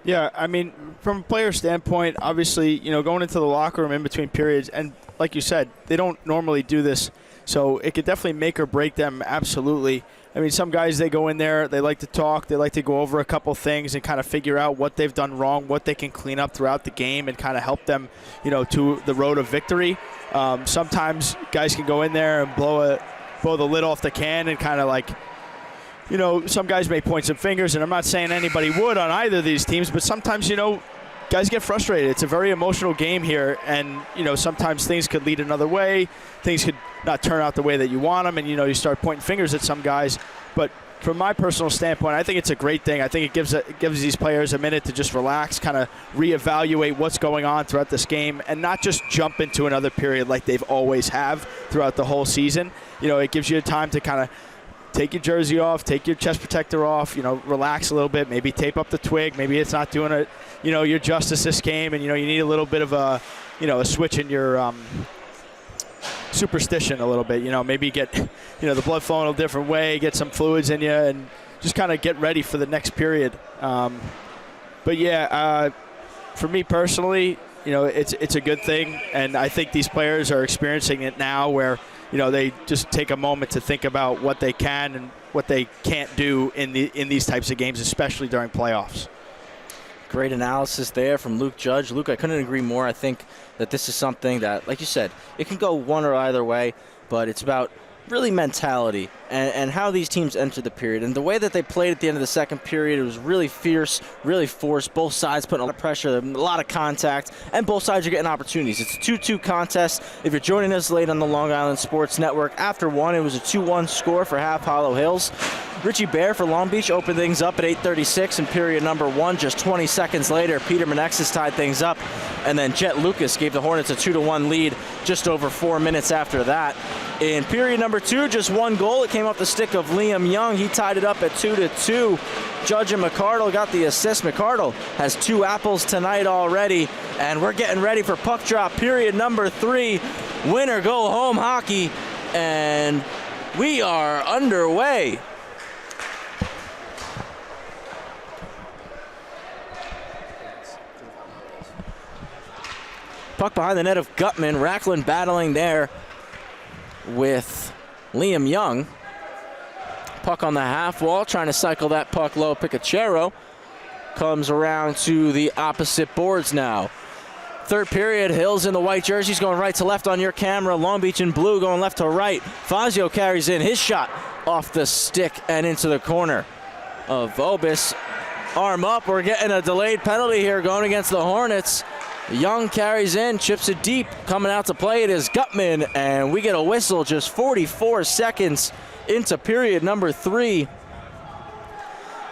Yeah, I mean, from a player standpoint, obviously, you know, going into the locker room in between periods, and like you said, they don't normally do this, so it could definitely make or break them, absolutely. I mean, some guys, they go in there, they like to talk, they like to go over a couple things and kind of figure out what they've done wrong, what they can clean up throughout the game and kind of help them, you know, to the road of victory. Sometimes guys can go in there and blow the lid off the can and kind of like, you know, some guys may point some fingers, and I'm not saying anybody would on either of these teams, but sometimes, you know, guys get frustrated. It's a very emotional game here, and, you know, sometimes things could lead another way. Things could not turn out the way that you want them, and, you know, you start pointing fingers at some guys. But from my personal standpoint, I think it's a great thing. I think it gives these players a minute to just relax, kind of reevaluate what's going on throughout this game, and not just jump into another period like they've always have throughout the whole season. You know, it gives you time to kind of take your jersey off, take your chest protector off, you know, relax a little bit, maybe tape up the twig. Maybe it's not doing it, you know, your justice this game, and, you know, you need a little bit of a, you know, a switch in your superstition a little bit. You know, maybe get, you know, the blood flowing a different way, get some fluids in you, and just kind of get ready for the next period. But yeah, for me personally, you know, it's a good thing, and I think these players are experiencing it now where, you know, they just take a moment to think about what they can and what they can't do in these types of games, especially during playoffs. Great analysis there from Luke Judge. Luke, I couldn't agree more. I think that this is something that, like you said, it can go one or either way, but it's about really mentality and how these teams entered the period. And the way that they played at the end of the second period, it was really fierce, really forced. Both sides putting a lot of pressure, a lot of contact, and both sides are getting opportunities. It's a 2-2 contest. If you're joining us late on the Long Island Sports Network, after one, it was a 2-1 score for Half Hollow Hills. Richie Bear for Long Beach opened things up at 8:36 in period number 1. Just 20 seconds later, Peter Menexis tied things up, and then Jet Lucas gave the Hornets a 2-1 lead just over 4 minutes after that. In period number 2, just one goal. It came off the stick of Liam Young. He tied it up at 2-2. Judge and McCardle got the assist. McCardle has 2 apples tonight already, and we're getting ready for puck drop period number 3. Winner go home hockey, and we are underway. Puck behind the net of Gutman. Racklin battling there with Liam Young. Puck on the half wall, trying to cycle that puck low. Picachero comes around to the opposite boards now. Third period, Hills in the white jerseys going right to left on your camera. Long Beach in blue going left to right. Fazio carries in his shot off the stick and into the corner of Vobis. Arm up, we're getting a delayed penalty here going against the Hornets. Young carries in, chips it deep. Coming out to play it is Gutman, and we get a whistle just 44 seconds into period number 3.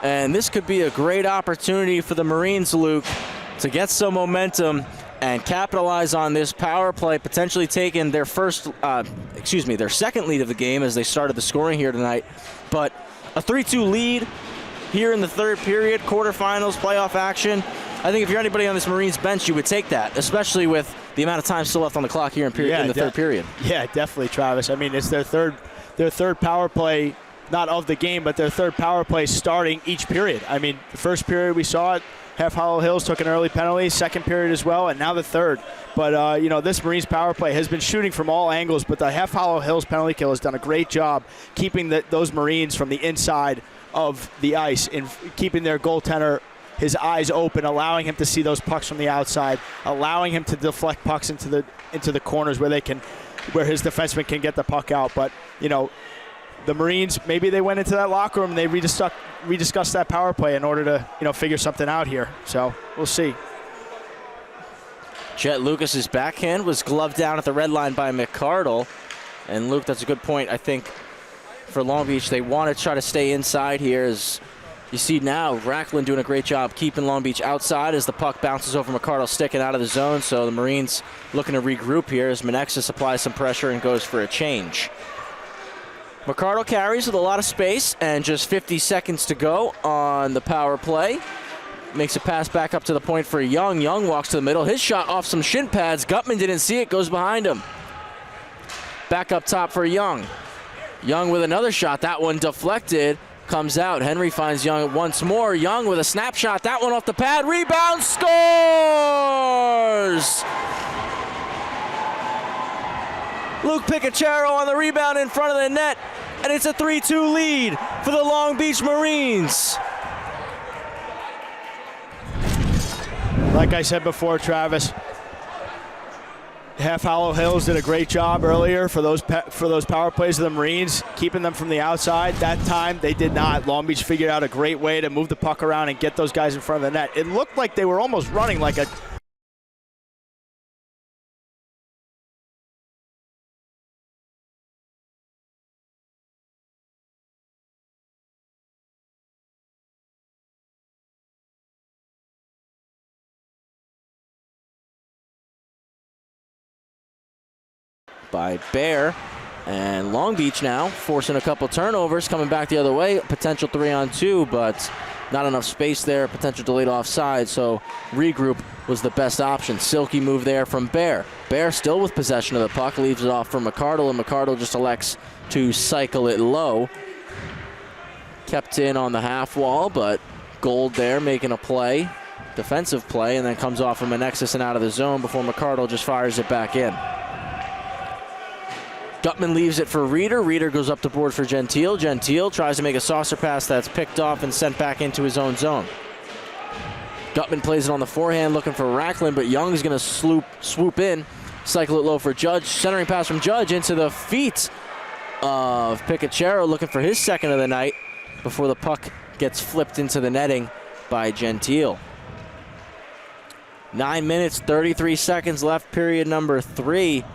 And this could be a great opportunity for the Marines, Luke, to get some momentum and capitalize on this power play, potentially taking their their second lead of the game as they started the scoring here tonight. But a 3-2 lead here in the third period, quarterfinals, playoff action. I think if you're anybody on this Marines bench, you would take that, especially with the amount of time still left on the clock here in the third period. Yeah, definitely, Travis. I mean, it's their third power play not of the game, but their third power play starting each period. I mean, the first period we saw it, Half Hollow Hills took an early penalty, second period as well, and now the third. But, this Marines power play has been shooting from all angles, but the Half Hollow Hills penalty kill has done a great job keeping those Marines from the inside of the ice and keeping their goaltender, his eyes open, allowing him to see those pucks from the outside, allowing him to deflect pucks into the corners where his defenseman can get the puck out. But, the Marines, maybe they went into that locker room and they rediscussed that power play in order to, figure something out here. So we'll see. Jet Lucas's backhand was gloved down at the red line by McCardle. And Luke, that's a good point. I think for Long Beach, they want to try to stay inside here. As you see now, Racklin doing a great job keeping Long Beach outside as the puck bounces over McCardle, sticking out of the zone. So the Marines looking to regroup here as Menexus applies some pressure and goes for a change. McCardle carries with a lot of space and just 50 seconds to go on the power play. Makes a pass back up to the point for Young. Young walks to the middle. His shot off some shin pads. Gutman didn't see it, goes behind him. Back up top for Young. Young with another shot. That one deflected. Comes out. Henry finds Young once more. Young with a snapshot. That one off the pad. Rebound. Scores! Luke Picachero on the rebound in front of the net. And it's a 3-2 lead for the Long Beach Marines. Like I said before, Travis, Half Hollow Hills did a great job earlier for those power plays of the Marines, keeping them from the outside. That time, they did not. Long Beach figured out a great way to move the puck around and get those guys in front of the net. It looked like they were almost running like a by Bear, and Long Beach now forcing a couple turnovers, coming back the other way. Potential 3-on-2, but not enough space there. Potential delayed offside, so regroup was the best option. Silky move there from Bear. Bear still with possession of the puck, leaves it off for McCardle, and McCardle just elects to cycle it low. Kept in on the half wall, but Gold there making a play, defensive play, and then comes off of Menexus and out of the zone before McCardle just fires it back in. Gutman leaves it for Reeder. Reeder goes up the board for Gentile. Gentile tries to make a saucer pass that's picked off and sent back into his own zone. Gutman plays it on the forehand looking for Racklin, but Young's going to swoop in, cycle it low for Judge. Centering pass from Judge into the feet of Picachero, looking for his second of the night before the puck gets flipped into the netting by Gentile. 9 minutes, 33 seconds left, period number 3.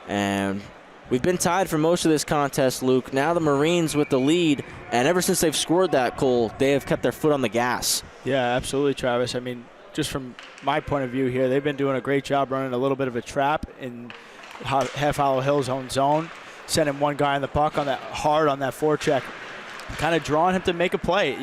And we've been tied for most of this contest, Luke. Now the Marines with the lead, and ever since they've scored that goal, they have kept their foot on the gas. Yeah, absolutely, Travis. I mean, just from my point of view here, they've been doing a great job running a little bit of a trap in Half Hollow Hills' own zone, sending one guy on the puck on that forecheck, kind of drawing him to make a play.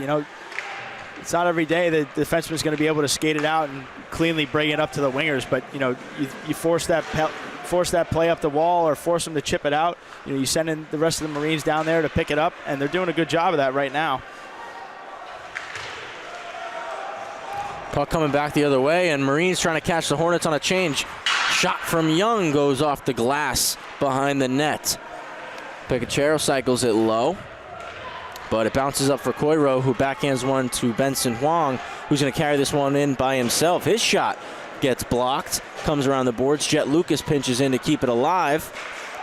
It's not every day the defenseman's going to be able to skate it out and cleanly bring it up to the wingers, but you force that play up the wall or force them to chip it out. You send in the rest of the Marines down there to pick it up, and they're doing a good job of that right now. Puck coming back the other way, and Marines trying to catch the Hornets on a change. Shot from Young goes off the glass behind the net. Picachero cycles it low, but it bounces up for Coiro, who backhands one to Benson Huang, who's going to carry this one in by himself. His shot gets blocked, comes around the boards. Jet Lucas pinches in to keep it alive.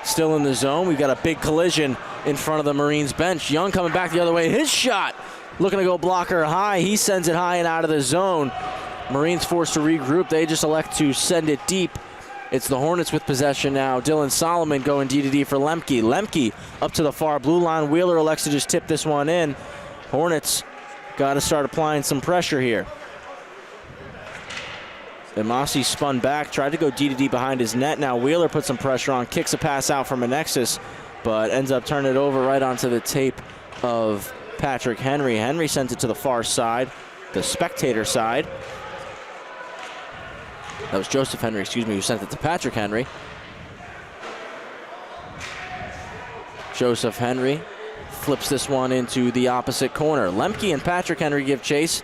Still in the zone. We've got a big collision in front of the Marines bench. Young coming back the other way. His shot looking to go blocker high. He sends it high and out of the zone. Marines forced to regroup. They just elect to send it deep. It's the Hornets with possession now. Dylan Solomon going D-to-D for Lemke. Lemke up to the far blue line. Wheeler elects to just tip this one in. Hornets got to start applying some pressure here. Demasi spun back, tried to go D-to-D behind his net. Now Wheeler puts some pressure on, kicks a pass out from Menexus, but ends up turning it over right onto the tape of Patrick Henry. Henry sends it to the far side, the spectator side. That was Joseph Henry, who sent it to Patrick Henry. Joseph Henry flips this one into the opposite corner. Lemke and Patrick Henry give chase.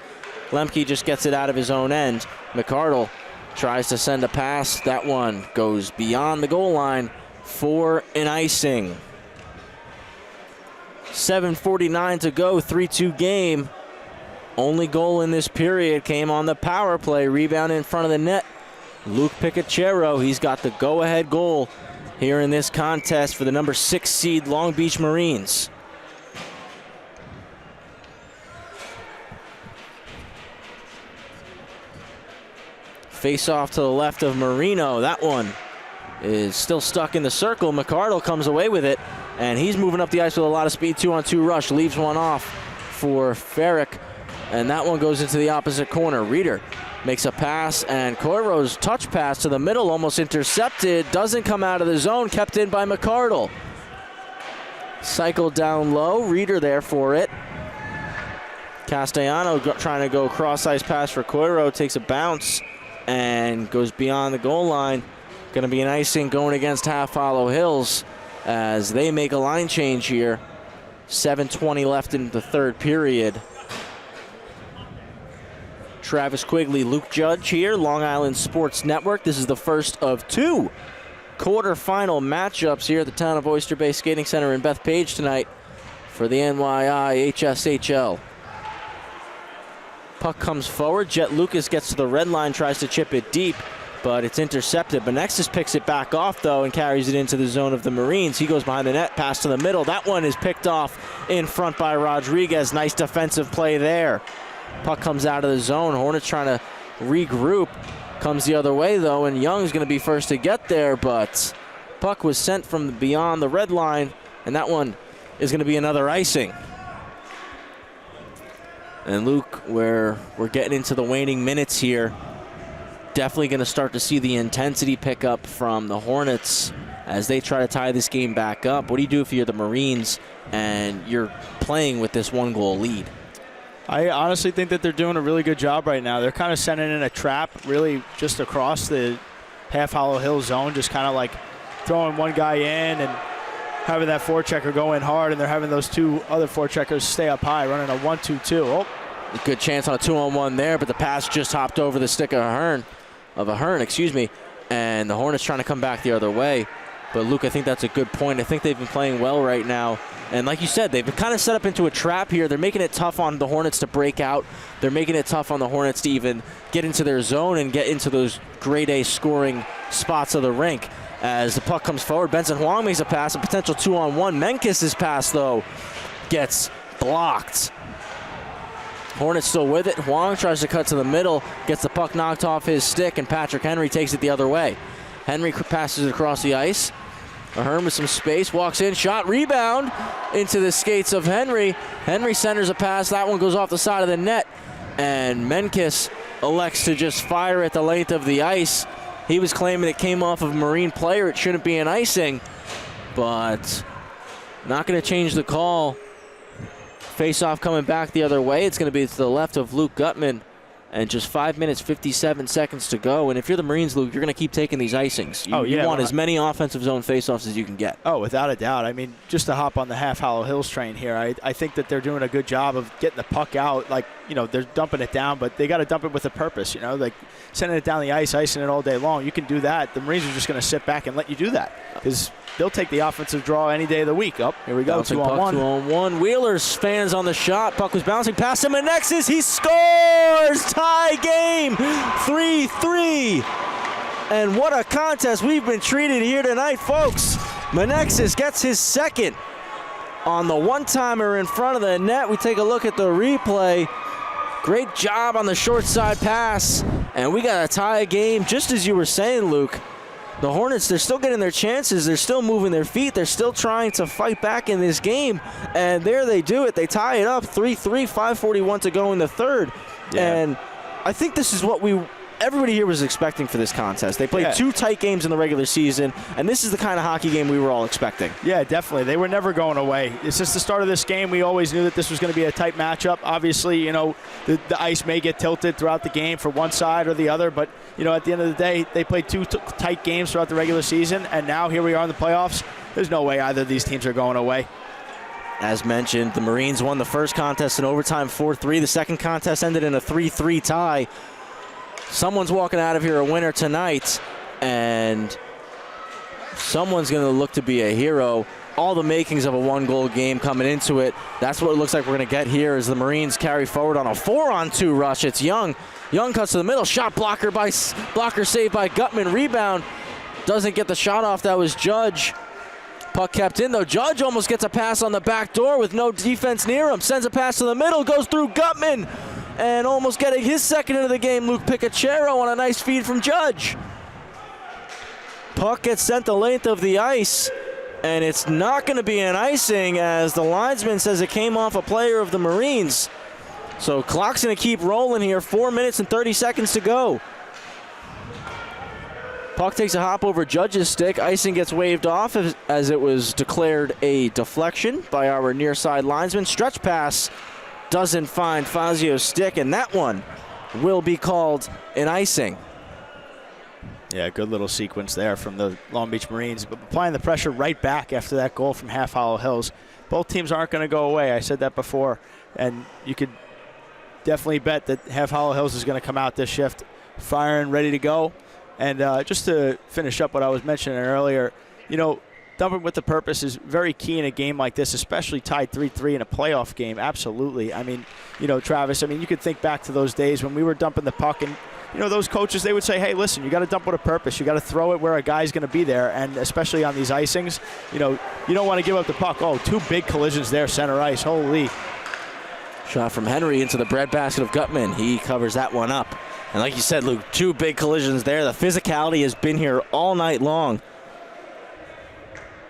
Lemke just gets it out of his own end. McArdle tries to send a pass. That one goes beyond the goal line for an icing. 7:49 to go, 3-2 game. Only goal in this period came on the power play. Rebound in front of the net. Luke Picachero, he's got the go-ahead goal here in this contest for the number 6 seed Long Beach Marines. Face off to the left of Marino. That one is still stuck in the circle. McArdle comes away with it, and he's moving up the ice with a lot of speed. 2-on-2 rush, leaves one off for Ferrick, and that one goes into the opposite corner. Reeder makes a pass, and Coiro's touch pass to the middle, almost intercepted. Doesn't come out of the zone, kept in by McArdle. Cycled down low, Reeder there for it. Castellano trying to go cross-ice pass for Coiro, takes a bounce and goes beyond the goal line. Going to be an icing going against Half Hollow Hills as they make a line change here. 7:20 left in the third period. Travis Quigley, Luke Judge here, Long Island Sports Network. This is the first of 2 quarterfinal matchups here at the Town of Oyster Bay Skating Center in Bethpage tonight for the NYIHSHL. Puck comes forward. Jet Lucas gets to the red line, tries to chip it deep, but it's intercepted. Benexis picks it back off, though, and carries it into the zone of the Marines. He goes behind the net, pass to the middle. That one is picked off in front by Rodriguez. Nice defensive play there. Puck comes out of the zone. Hornets trying to regroup. Comes the other way, though, and Young's going to be first to get there, but puck was sent from beyond the red line, and that one is going to be another icing. And Luke, we're getting into the waning minutes here. Definitely going to start to see the intensity pick up from the Hornets as they try to tie this game back up. What do you do if you're the Marines and you're playing with this 1-goal lead? I honestly think that they're doing a really good job right now. They're kind of sending in a trap really just across the Half Hollow Hill zone, just kind of like throwing one guy in and having that forechecker go in hard, and they're having those 2 other forecheckers stay up high, running a 1-2-2. Oh. A good chance on a 2-on-1 there, but the pass just hopped over the stick of Ahern, and the Hornets trying to come back the other way. But Luke, I think that's a good point. I think they've been playing well right now. And like you said, they've been kind of set up into a trap here. They're making it tough on the Hornets to break out. They're making it tough on the Hornets to even get into their zone and get into those grade A scoring spots of the rink. As the puck comes forward, Benson Huang makes a pass, a potential 2-on-1. Menkis' pass, though, gets blocked. Hornets still with it. Huang tries to cut to the middle, gets the puck knocked off his stick, and Patrick Henry takes it the other way. Henry passes it across the ice. Ahern with some space, walks in, shot, rebound into the skates of Henry. Henry centers a pass. That one goes off the side of the net, and Menkis elects to just fire at the length of the ice. He was claiming it came off of a Marine player. It shouldn't be an icing, but not going to change the call. Face-off coming back the other way. It's going to be to the left of Luke Gutman. And just 5 minutes, 57 seconds to go. And if you're the Marines, Luke, you're going to keep taking these icings. You want as many offensive zone faceoffs as you can get. Oh, without a doubt. I mean, just to hop on the Half Hollow Hills train here, I think that they're doing a good job of getting the puck out. Like, they're dumping it down, but they got to dump it with a purpose, like sending it down the ice, icing it all day long. You can do that. The Marines are just going to sit back and let you do that because they'll take the offensive draw any day of the week. Here we go, 2-on-1. 2-on-1. Wheeler's fans on the shot. Puck was bouncing past him, and Nexus, he scores! Tie game, 3-3. And what a contest we've been treated here tonight, folks. Menexis gets his second on the one-timer in front of the net. We take a look at the replay. Great job on the short side pass. And we got a tie game, just as you were saying, Luke. The Hornets, they're still getting their chances. They're still moving their feet. They're still trying to fight back in this game. And there they do it. They tie it up, 3-3, 5:41 to go in the third. Yeah. And I think this is what everybody here was expecting for this contest. They played 2 tight games in the regular season, and this is the kind of hockey game we were all expecting. Yeah, definitely. They were never going away. It's just the start of this game. We always knew that this was going to be a tight matchup. Obviously, the ice may get tilted throughout the game for one side or the other, but, at the end of the day, they played 2 tight games throughout the regular season, and now here we are in the playoffs. There's no way either of these teams are going away. as mentioned, the Marines won the first contest in overtime 4-3. The second contest ended in a 3-3 tie. Someone's walking out of here a winner tonight, and someone's going to look to be a hero. All the makings of a one-goal game coming into it. That's what it looks like we're going to get here as the Marines carry forward on a 4-on-2 rush. It's Young. Young cuts to the middle. Shot blocker saved by Gutman. Rebound. Doesn't get the shot off. That was Judge. Puck kept in, though. Judge almost gets a pass on the back door with no defense near him. Sends a pass to the middle. Goes through Gutman. And almost getting his second into the game, Luke Picachero on a nice feed from Judge. Puck gets sent the length of the ice. And it's not going to be an icing as the linesman says it came off a player of the Marines. So clock's going to keep rolling here. 4 minutes and 30 seconds to go. Puck takes a hop over Judge's stick. Icing gets waved off as it was declared a deflection by our near side linesman. Stretch pass doesn't find Fazio's stick, and that one will be called an icing. Yeah, good little sequence there from the Long Beach Marines, but applying the pressure right back after that goal from Half Hollow Hills. Both teams aren't going to go away. I said that before, and you could definitely bet that Half Hollow Hills is going to come out this shift firing, ready to go. And just to finish up what I was mentioning earlier, you know, dumping with the purpose is very key in a game like this, especially tied 3-3 in a playoff game. Absolutely. I mean, you know, Travis, I mean, you could think back to those days when we were dumping the puck and, you know, those coaches, they would say, hey, listen, you got to dump with a purpose. You got to throw it where a guy's going to be there. And especially on these icings, you know, you don't want to give up the puck. Oh, two big collisions there, center ice. Holy. Shot from Henry into the breadbasket of Gutman. He covers that one up. And like you said, Luke, two big collisions there. The physicality has been here all night long.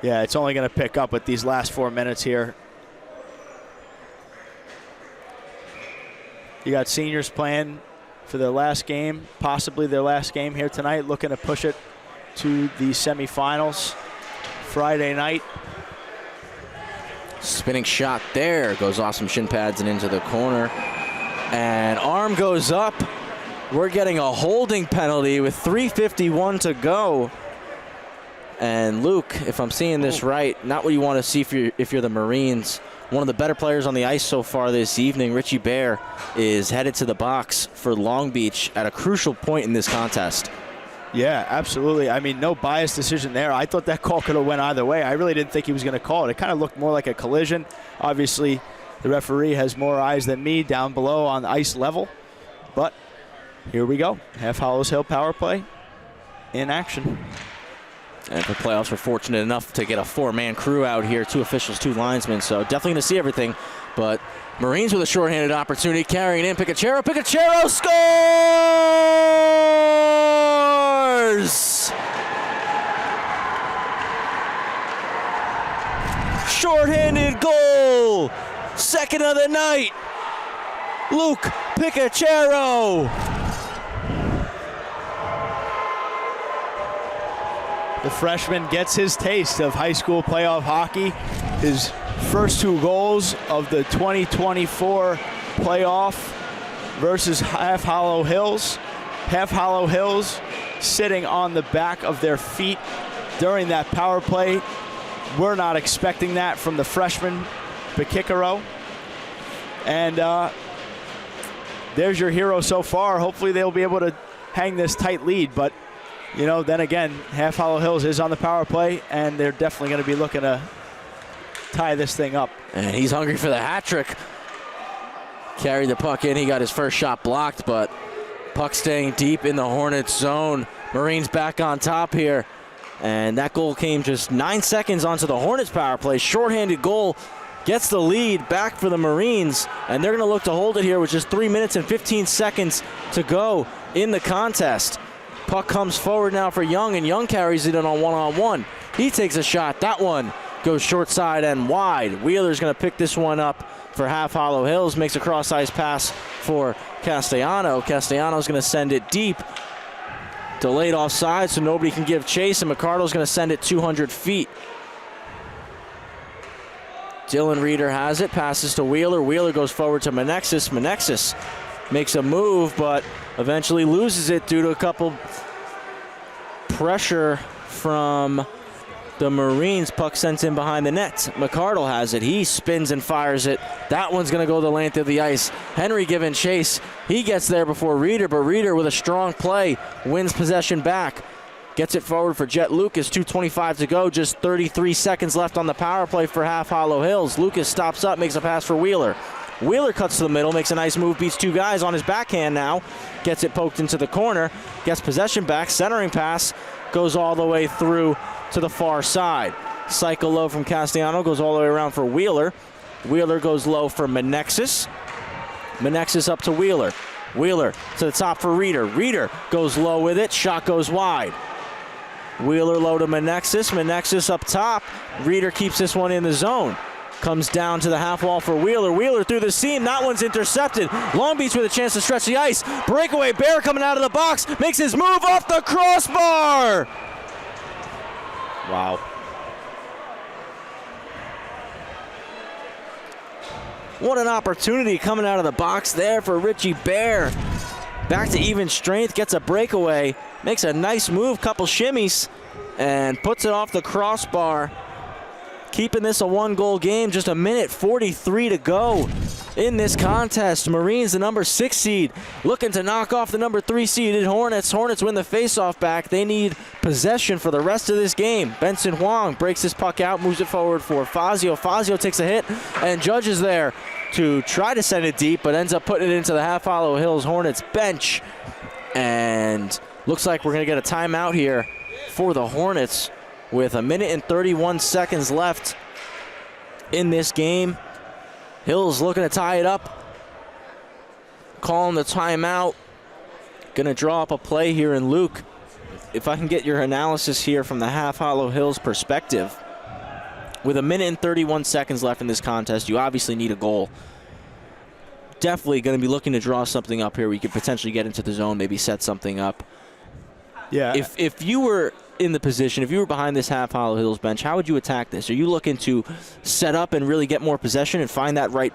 Yeah, it's only going to pick up with these last 4 minutes here. You got seniors playing for their last game, possibly their last game here tonight, looking to push it to the semifinals Friday night. Spinning shot there, goes off some shin pads and into the corner. And arm goes up. We're getting a holding penalty with 3:51 to go. And Luke, if I'm seeing this right, not what you want to see if you're the Marines. One of the better players on the ice so far this evening, Richie Bear, is headed to the box for Long Beach at a crucial point in this contest. Yeah, absolutely. I mean, no biased decision there. I thought that call could have went either way. I really didn't think he was going to call it. It kind of looked more like a collision. Obviously, the referee has more eyes than me down below on the ice level. But here we go. Half Hollows Hill power play in action. And for playoffs, we're fortunate enough to get a four-man crew out here, 2 officials, 2 linesmen, so definitely going to see everything. But Marines with a shorthanded opportunity, carrying in Picachero. Picachero scores! Shorthanded goal! Second of the night! Luke Picachero! The freshman gets his taste of high school playoff hockey. His first 2 goals of the 2024 playoff versus Half Hollow Hills. Half Hollow Hills sitting on the back of their feet during that power play. We're not expecting that from the freshman, Picachero. And there's your hero so far. Hopefully they'll be able to hang this tight lead, but you know, then again, Half Hollow Hills is on the power play, and they're definitely going to be looking to tie this thing up. And he's hungry for the hat trick. Carried the puck in. He got his first shot blocked, but puck staying deep in the Hornets zone. Marines back on top here. And that goal came just 9 seconds onto the Hornets power play. Shorthanded goal gets the lead back for the Marines, and they're going to look to hold it here with just 3 minutes and 15 seconds to go in the contest. Puck comes forward now for Young, and Young carries it in on one-on-one. He takes a shot. That one goes short side and wide. Wheeler's going to pick this one up for Half Hollow Hills. Makes a cross-ice pass for Castellano. Castellano's going to send it deep. Delayed offside, so nobody can give chase, and McCardle's going to send it 200 feet. Dylan Reeder has it, passes to Wheeler. Wheeler goes forward to Menexis. Menexis makes a move, but eventually loses it due to a couple pressure from the Marines. Puck sent in behind the net. McCardle has it. He spins and fires it. That one's going to go the length of the ice. Henry giving chase. He gets there before Reeder, but Reeder with a strong play wins possession back. Gets it forward for Jet Lucas. 2:25 to go. Just 33 seconds left on the power play for Half Hollow Hills. Lucas stops up, makes a pass for Wheeler. Wheeler cuts to the middle, makes a nice move, beats two guys on his backhand now. Gets it poked into the corner. Gets possession back. Centering pass goes all the way through to the far side. Cycle low from Castellano, goes all the way around for Wheeler. Wheeler goes low for Menexis. Menexis up to Wheeler. Wheeler to the top for Reeder. Reeder goes low with it. Shot goes wide. Wheeler low to Menexis. Menexis up top. Reeder keeps this one in the zone. Comes down to the half wall for Wheeler. Wheeler through the seam. That one's intercepted. Long Beach with a chance to stretch the ice. Breakaway Bear coming out of the box. Makes his move off the crossbar. Wow. What an opportunity coming out of the box there for Richie Bear. Back to even strength. Gets a breakaway. Makes a nice move. Couple shimmies. And puts it off the crossbar. Keeping this a one-goal game. Just a minute 43 to go in this contest. Marines, the number 6 seed, looking to knock off the number 3 seeded Hornets. Hornets win the faceoff back. They need possession for the rest of this game. Benson Huang breaks his puck out, moves it forward for Fazio. Fazio takes a hit, and Judge is there to try to send it deep, but ends up putting it into the Half Hollow Hills Hornets bench. And looks like we're going to get a timeout here for the Hornets with a minute and 31 seconds left in this game. Hills looking to tie it up. Calling the timeout. Going to draw up a play here. And Luke, if I can get your analysis here from the Half Hollow Hills perspective. With a minute and 31 seconds left in this contest, you obviously need a goal. Definitely going to be looking to draw something up here. We could potentially get into the zone, maybe set something up. Yeah. If you were in the position, if you were behind this Half Hollow Hills bench, how would you attack this? Are you looking to set up and really get more possession and find that right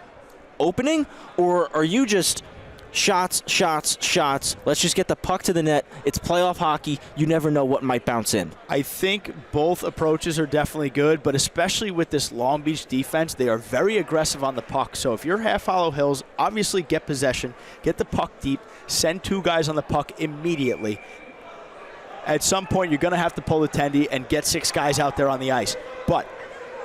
opening? Or are you just shots, shots, shots? Let's just get the puck to the net. It's playoff hockey. You never know what might bounce in. I think both approaches are definitely good, but especially with this Long Beach defense, they are very aggressive on the puck. So if you're Half Hollow Hills, obviously get possession, get the puck deep, send two guys on the puck immediately. At some point, you're going to have to pull the tendy and get 6 guys out there on the ice. But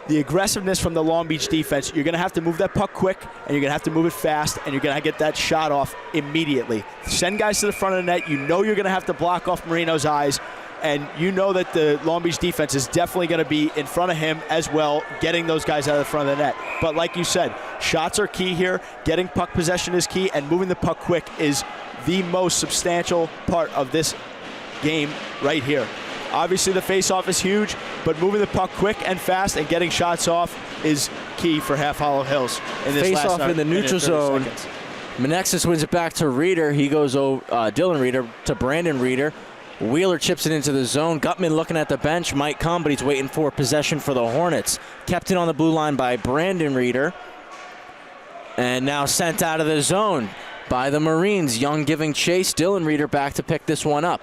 the aggressiveness from the Long Beach defense, you're going to have to move that puck quick, and you're going to have to move it fast, and you're going to get that shot off immediately. Send guys to the front of the net. You know you're going to have to block off Marino's eyes, and you know that the Long Beach defense is definitely going to be in front of him as well, getting those guys out of the front of the net. But like you said, shots are key here. Getting puck possession is key, and moving the puck quick is the most substantial part of this game right here. Obviously the face-off is huge, but moving the puck quick and fast and getting shots off is key for Half Hollow Hills in this face-off in the neutral zone. Seconds. Menexis wins it back to Reeder. He goes Dylan Reeder to Brandon Reeder. Wheeler chips it into the zone. Gutman looking at the bench, might come, but he's waiting for possession for the Hornets. Kept in on the blue line by Brandon Reeder. And now sent out of the zone by the Marines. Young giving chase. Dylan Reeder back to pick this one up.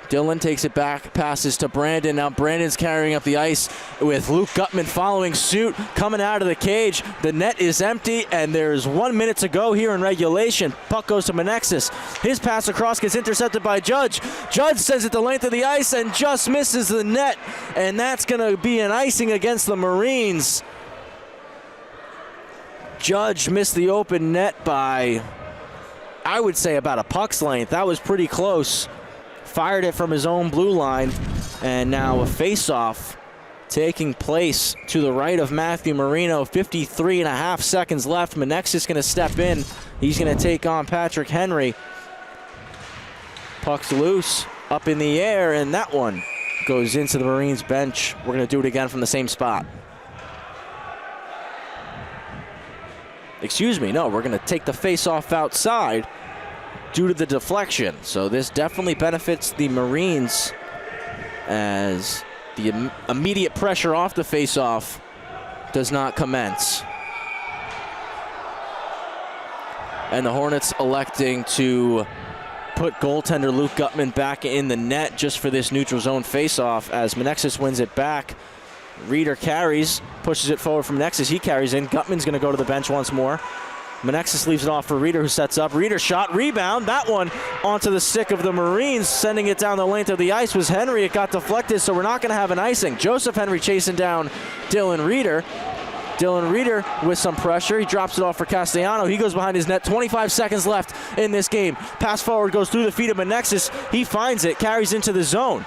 Dylan takes it back, passes to Brandon. Now Brandon's carrying up the ice with Luke Gutman following suit, coming out of the cage. The net is empty, and there's 1 minute to go here in regulation. Puck goes to Menexis. His pass across gets intercepted by Judge. Judge sends it the length of the ice and just misses the net, and that's going to be an icing against the Marines. Judge missed the open net by, I would say, about a puck's length. That was pretty close. Fired it from his own blue line, and now a face-off taking place to the right of Matthew Marino. 53.5 seconds left. Menexis going to step in. He's going to take on Patrick Henry. Puck's loose, up in the air, and that one goes into the Marines bench. We're going to do it again from the same spot. Excuse me, no, we're going to take the face-off outside due to the deflection. So this definitely benefits the Marines as the immediate pressure off the face-off does not commence. And the Hornets electing to put goaltender Luke Gutman back in the net just for this neutral zone face-off as Menexis wins it back. Reeder carries, pushes it forward from Nexus. He carries in. Gutman's going to go to the bench once more. Menexis leaves it off for Reeder, who sets up. Reeder shot, rebound. That one onto the stick of the Marines. Sending it down the length of the ice was Henry. It got deflected, so we're not going to have an icing. Joseph Henry chasing down Dylan Reeder. Dylan Reeder with some pressure. He drops it off for Castellano. He goes behind his net. 25 seconds left in this game. Pass forward goes through the feet of Menexis. He finds it, carries into the zone.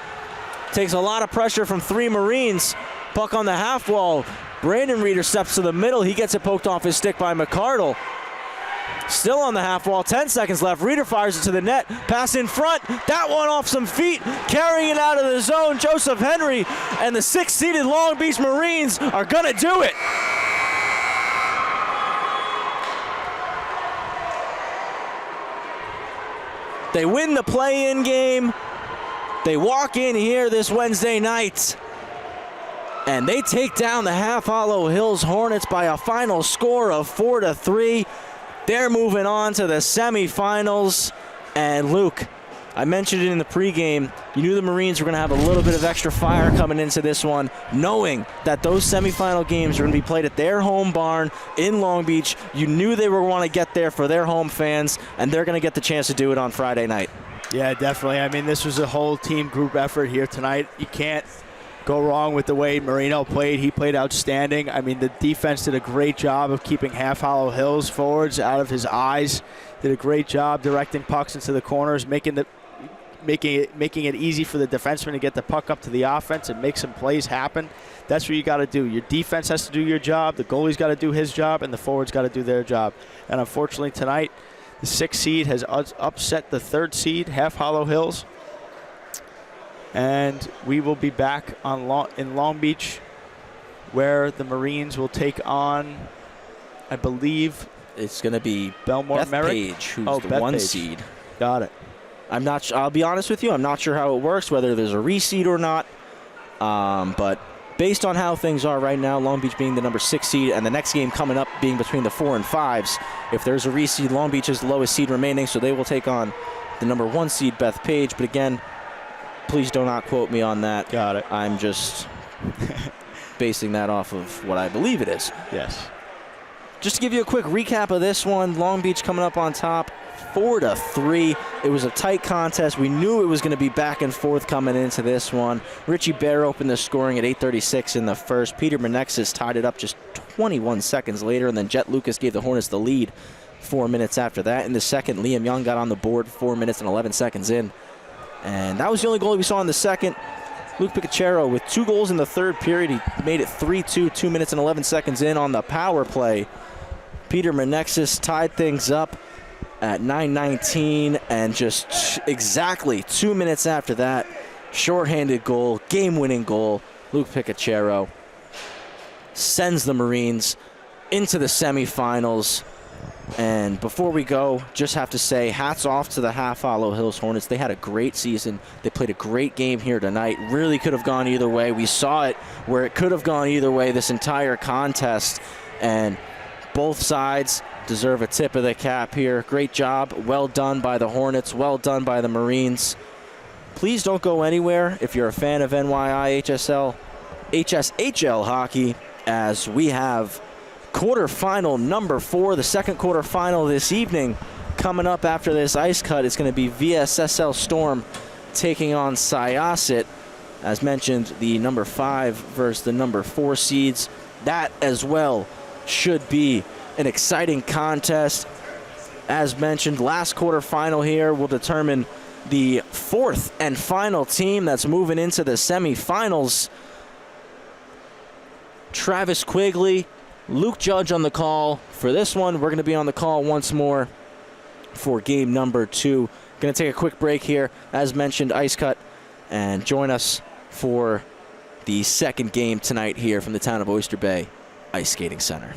Takes a lot of pressure from 3 Marines. Puck on the half wall. Brandon Reeder steps to the middle. He gets it poked off his stick by McCardle. Still on the half wall, 10 seconds left. Reeder fires it to the net. Pass in front. That one off some feet. Carrying it out of the zone, Joseph Henry. And the 6th-seeded Long Beach Marines are going to do it. They win the play-in game. They walk in here this Wednesday night. And they take down the Half Hollow Hills Hornets by a final score of 4-3. They're moving on to the semifinals. And Luke, I mentioned it in the pregame, you knew the Marines were going to have a little bit of extra fire coming into this one, knowing that those semifinal games are going to be played at their home barn in Long Beach. You knew they were going to get there for their home fans, and they're going to get the chance to do it on Friday night. Yeah, definitely. I mean, this was a whole team group effort here tonight. You can't go wrong with the way Marino played. He played outstanding. I mean, the defense did a great job of keeping Half Hollow Hills forwards out of his eyes. Did a great job directing pucks into the corners, making it easy for the defenseman to get the puck up to the offense and make some plays happen. That's what you got to do. Your defense has to do your job. The goalie's got to do his job, and the forwards got to do their job. And unfortunately tonight, the 6th seed has upset the 3rd seed, Half Hollow Hills. And we will be back in Long Beach, where the Marines will take on, I believe, it's going to be Belmore Beth Merrick. Page, who's the Beth 1 Page. seed. Got it. I'll be honest with you, I'm not sure how it works, whether there's a reseed or not. But based on how things are right now, Long Beach being the number 6 seed, and the next game coming up being between the 4 and 5s, if there's a reseed, Long Beach is the lowest seed remaining, so they will take on the number 1 seed, Beth Page. But again, please do not quote me on that. Got it. I'm just basing that off of what I believe it is. Yes. Just to give you a quick recap of this one, Long Beach coming up on top, 4-3. It was a tight contest. We knew it was going to be back and forth coming into this one. Richie Bear opened the scoring at 8:36 in the first. Peter Menexis tied it up just 21 seconds later, and then Jet Lucas gave the Hornets the lead 4 minutes after that. In the second, Liam Young got on the board 4 minutes and 11 seconds in. And that was the only goal we saw in the second. Luke Picachero with 2 goals in the third period. He made it 3-2, 2 minutes and 11 seconds in on the power play. Peter Menexis tied things up at 9:19, and just exactly 2 minutes after that, shorthanded goal, game-winning goal. Luke Picachero sends the Marines into the semifinals. And before we go, just have to say hats off to the Half Hollow Hills Hornets. They had a great season. They played a great game here tonight. Really could have gone either way. We saw it where it could have gone either way this entire contest. And both sides deserve a tip of the cap here. Great job. Well done by the Hornets. Well done by the Marines. Please don't go anywhere if you're a fan of NYIHSL, HSHL hockey, as we have quarterfinal number 4, the second quarterfinal this evening. Coming up after this ice cut, it's going to be VSSL Storm taking on Syosset. As mentioned, the number 5 versus the number 4 seeds. That as well should be an exciting contest. As mentioned, last quarterfinal here will determine the 4th and final team that's moving into the semifinals. Travis Quigley, Luke Judge on the call for this one. We're going to be on the call once more for game number 2. Going to take a quick break here, as mentioned, ice cut, and join us for the second game tonight here from the town of Oyster Bay Ice Skating Center.